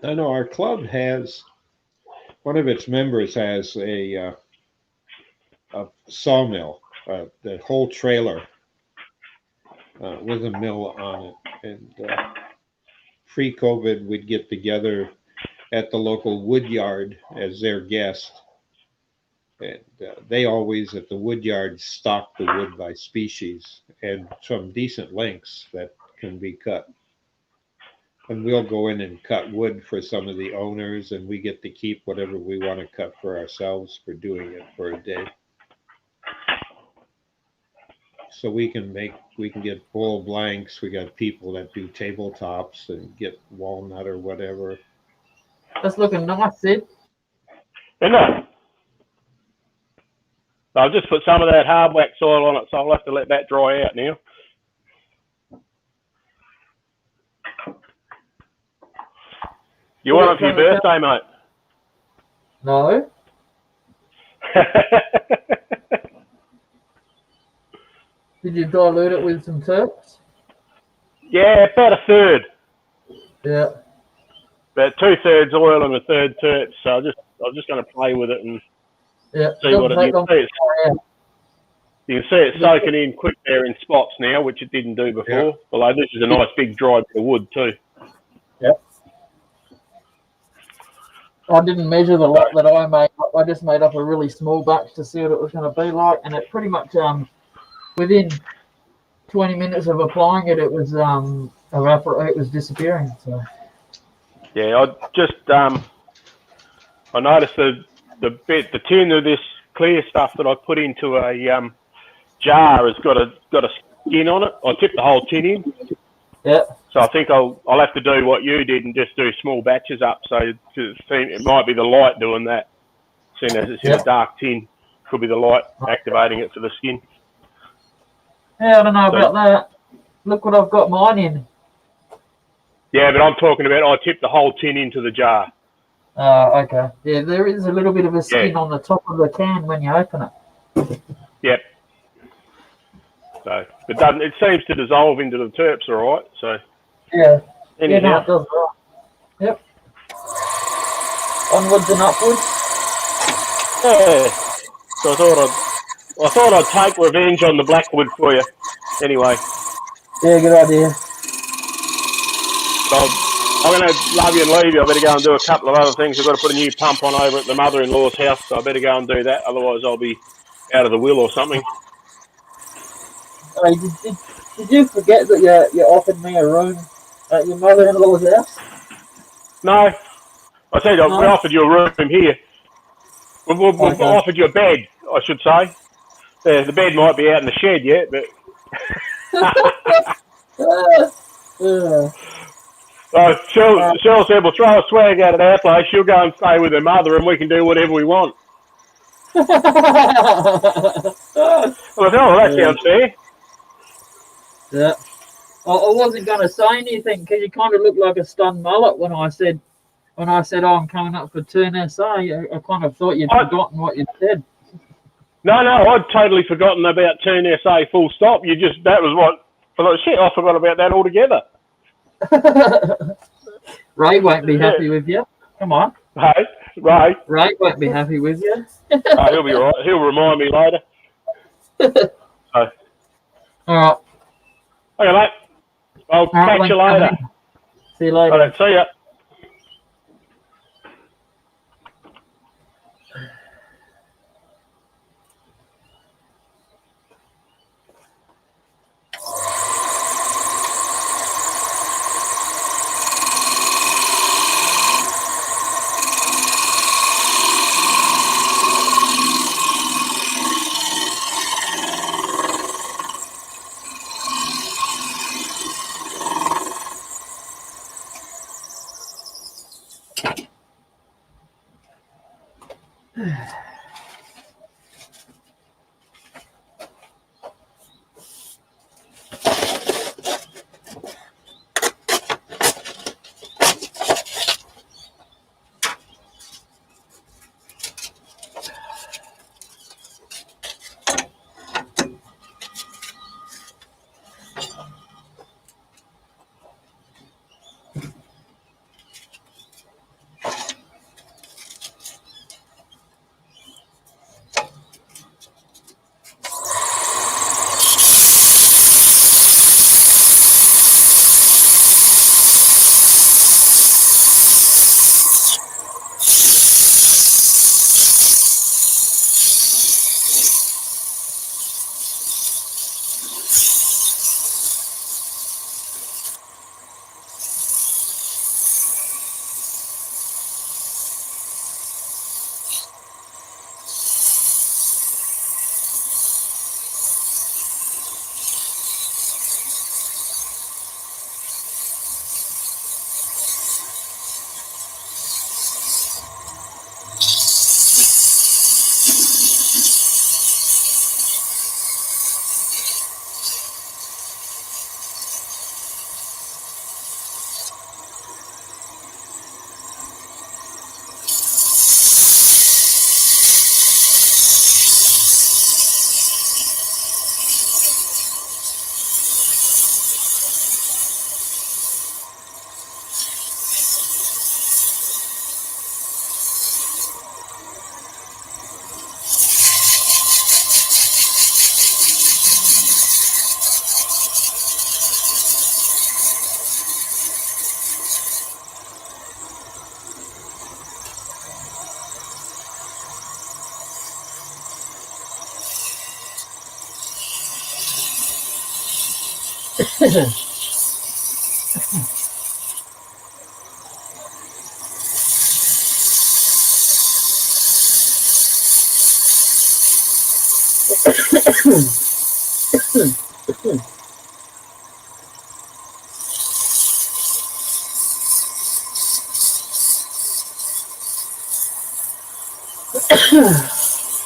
I know our club has, one of its members has a sawmill, the whole trailer with a mill on it. And pre-COVID, we'd get together at the local wood yard as their guest. And they always, at the wood yard, stock the wood by species and some decent lengths that can be cut. And we'll go in and cut wood for some of the owners, and we get to keep whatever we want to cut for ourselves for doing it for a day. So we can get full blanks. We got people that do tabletops and get walnut or whatever. That's looking nice, Sid. Isn't it? I've just put some of that hard wax soil on it, so I'll have to let that dry out now. You want it for your birthday, mate? No. Did you dilute it with some terps? Yeah, about a third. Yeah. About 2/3 oil and a third terps. So I'm just going to play with it and Yeah. see what it is. You can see it soaking in quick there in spots now, which it didn't do before. Yeah. Although this is a nice big dry bit of wood too. Yep. I didn't measure the lot that I made. I just made up a really small batch to see what it was going to be like, and it pretty much within 20 minutes of applying it, it was it was disappearing. So Yeah, I just I noticed the tin of this clear stuff that I put into a jar has got a skin on it. I tipped the whole tin in. yeah. So I think I'll have to do what you did and just do small batches up. So it might be the light doing that, seeing as it's in a dark tin. Could be the light activating it for the skin. Yeah, I don't know about that. Look what I've got mine in. Yeah, but I'm talking about I tipped the whole tin into the jar. Okay. Yeah, there is a little bit of a skin on the top of the can when you open it. Yep. So it seems to dissolve into the terps, all right. So Yeah. anyhow. Yeah, no, it does. Right. Yep. Onwards and upwards. Yeah. So I thought I'd take revenge on the Blackwood for you. Anyway. Yeah, good idea. So I'm going to love you and leave you. I better go and do a couple of other things. I've got to put a new pump on over at the mother-in-law's house, so I better go and do that. Otherwise, I'll be out of the will or something. Hey, did you forget that you offered me a room at your mother-in-law's house? No. I said we offered you a room here. We've Okay. offered you a bed, I should say. The bed might be out in the shed yet, but... Cheryl said, we'll throw a swag out at our place. She'll go and stay with her mother and we can do whatever we want. Well, I thought, that sounds fair. Yeah. I wasn't going to say anything because you kind of looked like a stunned mullet when I said, oh, I'm coming up for Turn SA. I kind of thought you'd forgotten what you'd said. No, I'd totally forgotten about Turn SA full stop. That was what, shit, I forgot about that altogether. Ray won't be happy with you. Come on. Hey, Ray. Ray won't be happy with you. He'll be all right. He'll remind me later. So. All right. Okay, mate. I'll catch you later. See you later. All right, see ya.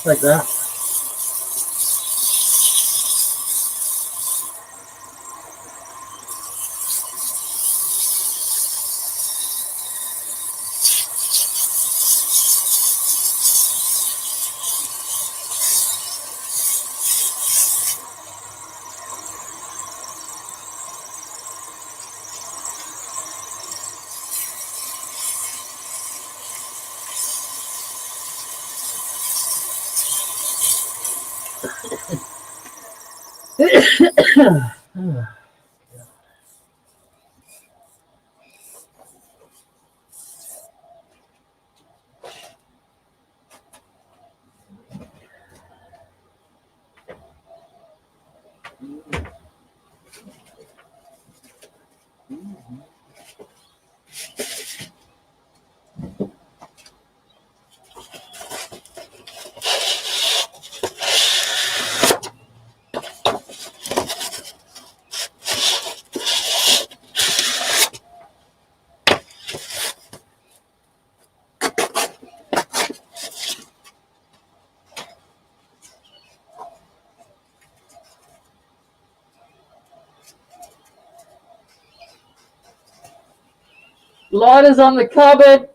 Like that. Lighters on the cupboard.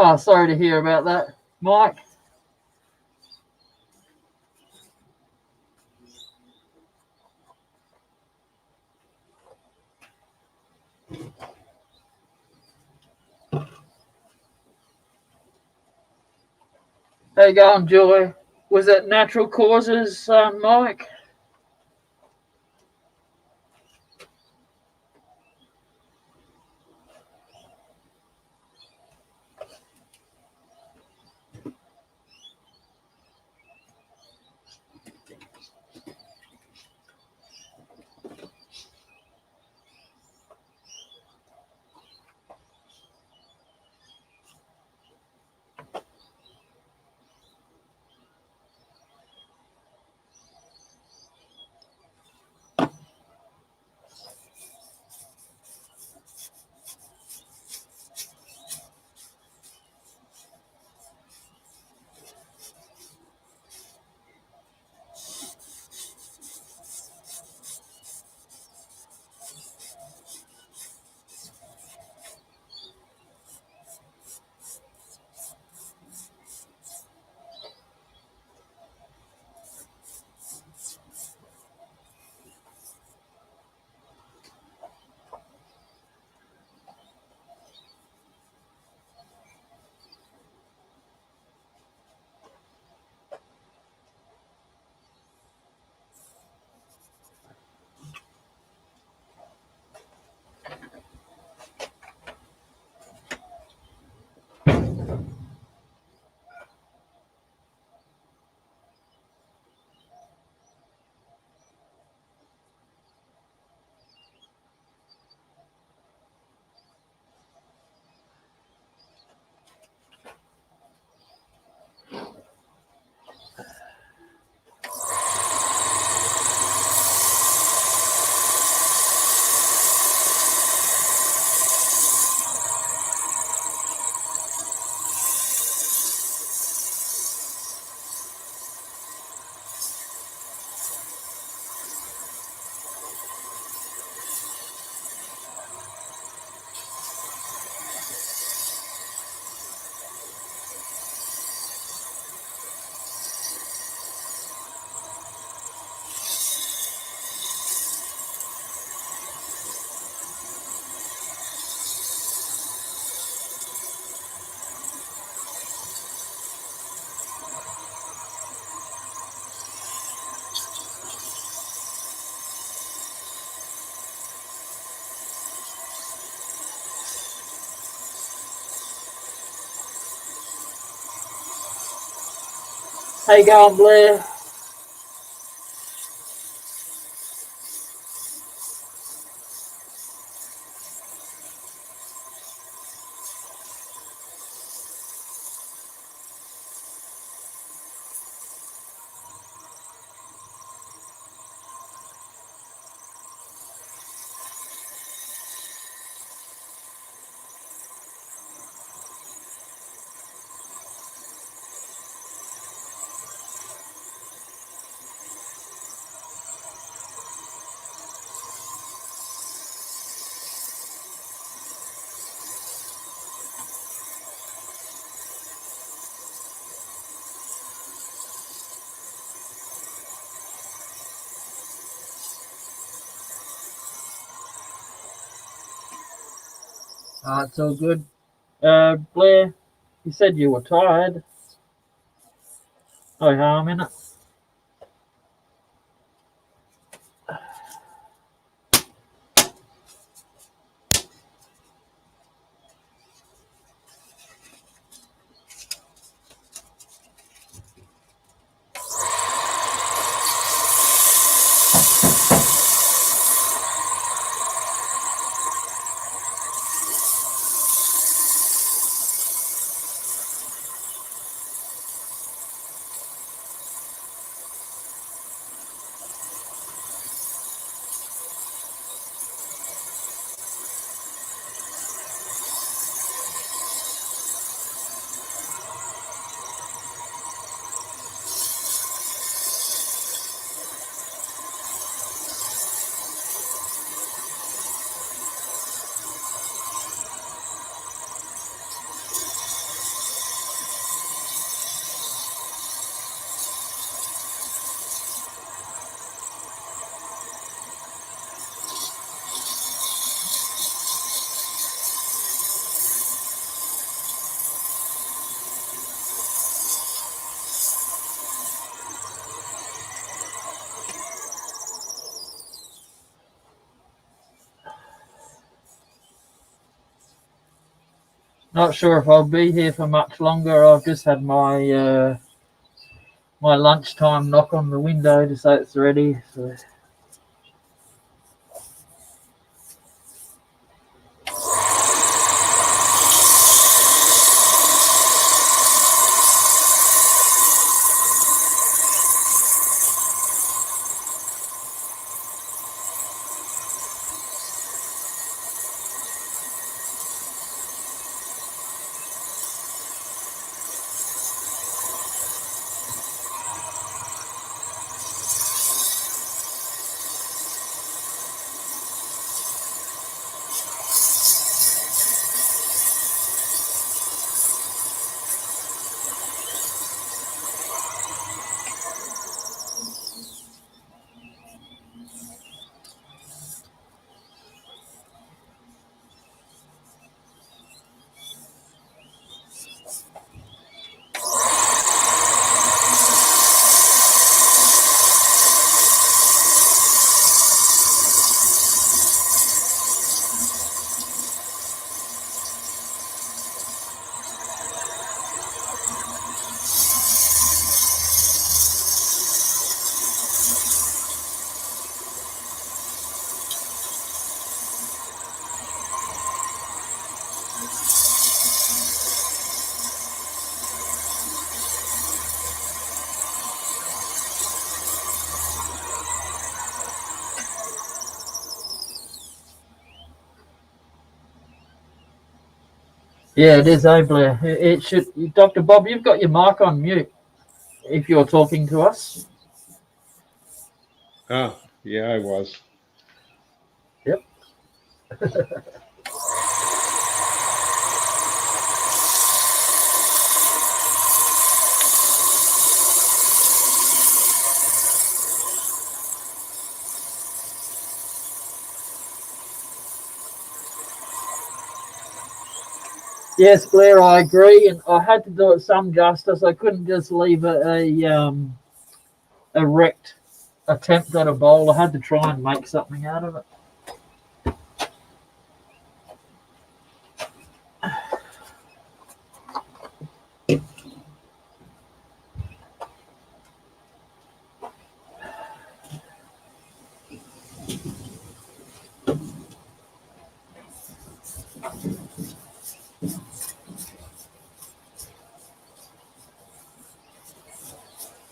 Oh, sorry to hear about that, Mike. How you going, Joy? Was it natural causes, Mike? How you going, Blair? It's all good. Blair, you said you were tired. No harm in it. Not sure if I'll be here for much longer. I've just had my my lunchtime knock on the window to say it's ready. So. Yeah, it is, Blair. It should. Dr. Bob, you've got your mic on mute if you're talking to us. Oh, yeah, I was. Yep. Yes, Blair, I agree, and I had to do it some justice. I couldn't just leave a wrecked attempt at a bowl. I had to try and make something out of it.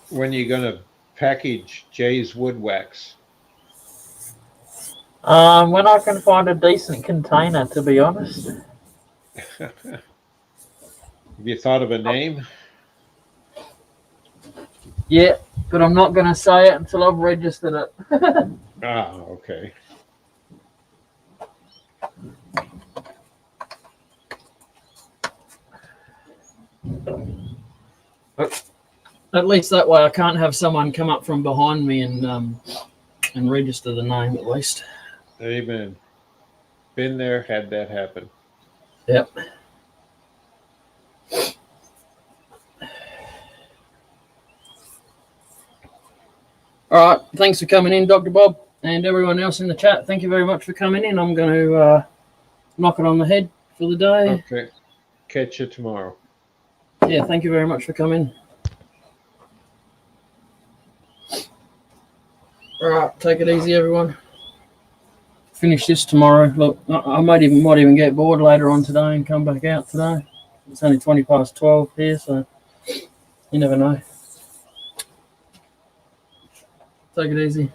When are you going to package Jay's wood wax? When I can find a decent container, to be honest. Have you thought of a name? Yeah, but I'm not going to say it until I've registered it. Ah, okay. At least that way I can't have someone come up from behind me and register the name at least. Amen. Been there, had that happen. Yep. All right. Thanks for coming in, Dr. Bob, and everyone else in the chat. Thank you very much for coming in. I'm going to knock it on the head for the day. Okay. Catch you tomorrow. Yeah, thank you very much for coming. All right, take it easy, everyone. Finish this tomorrow. Look, I might even get bored later on today and come back out today. It's only 12:20 here, so you never know. Take it easy.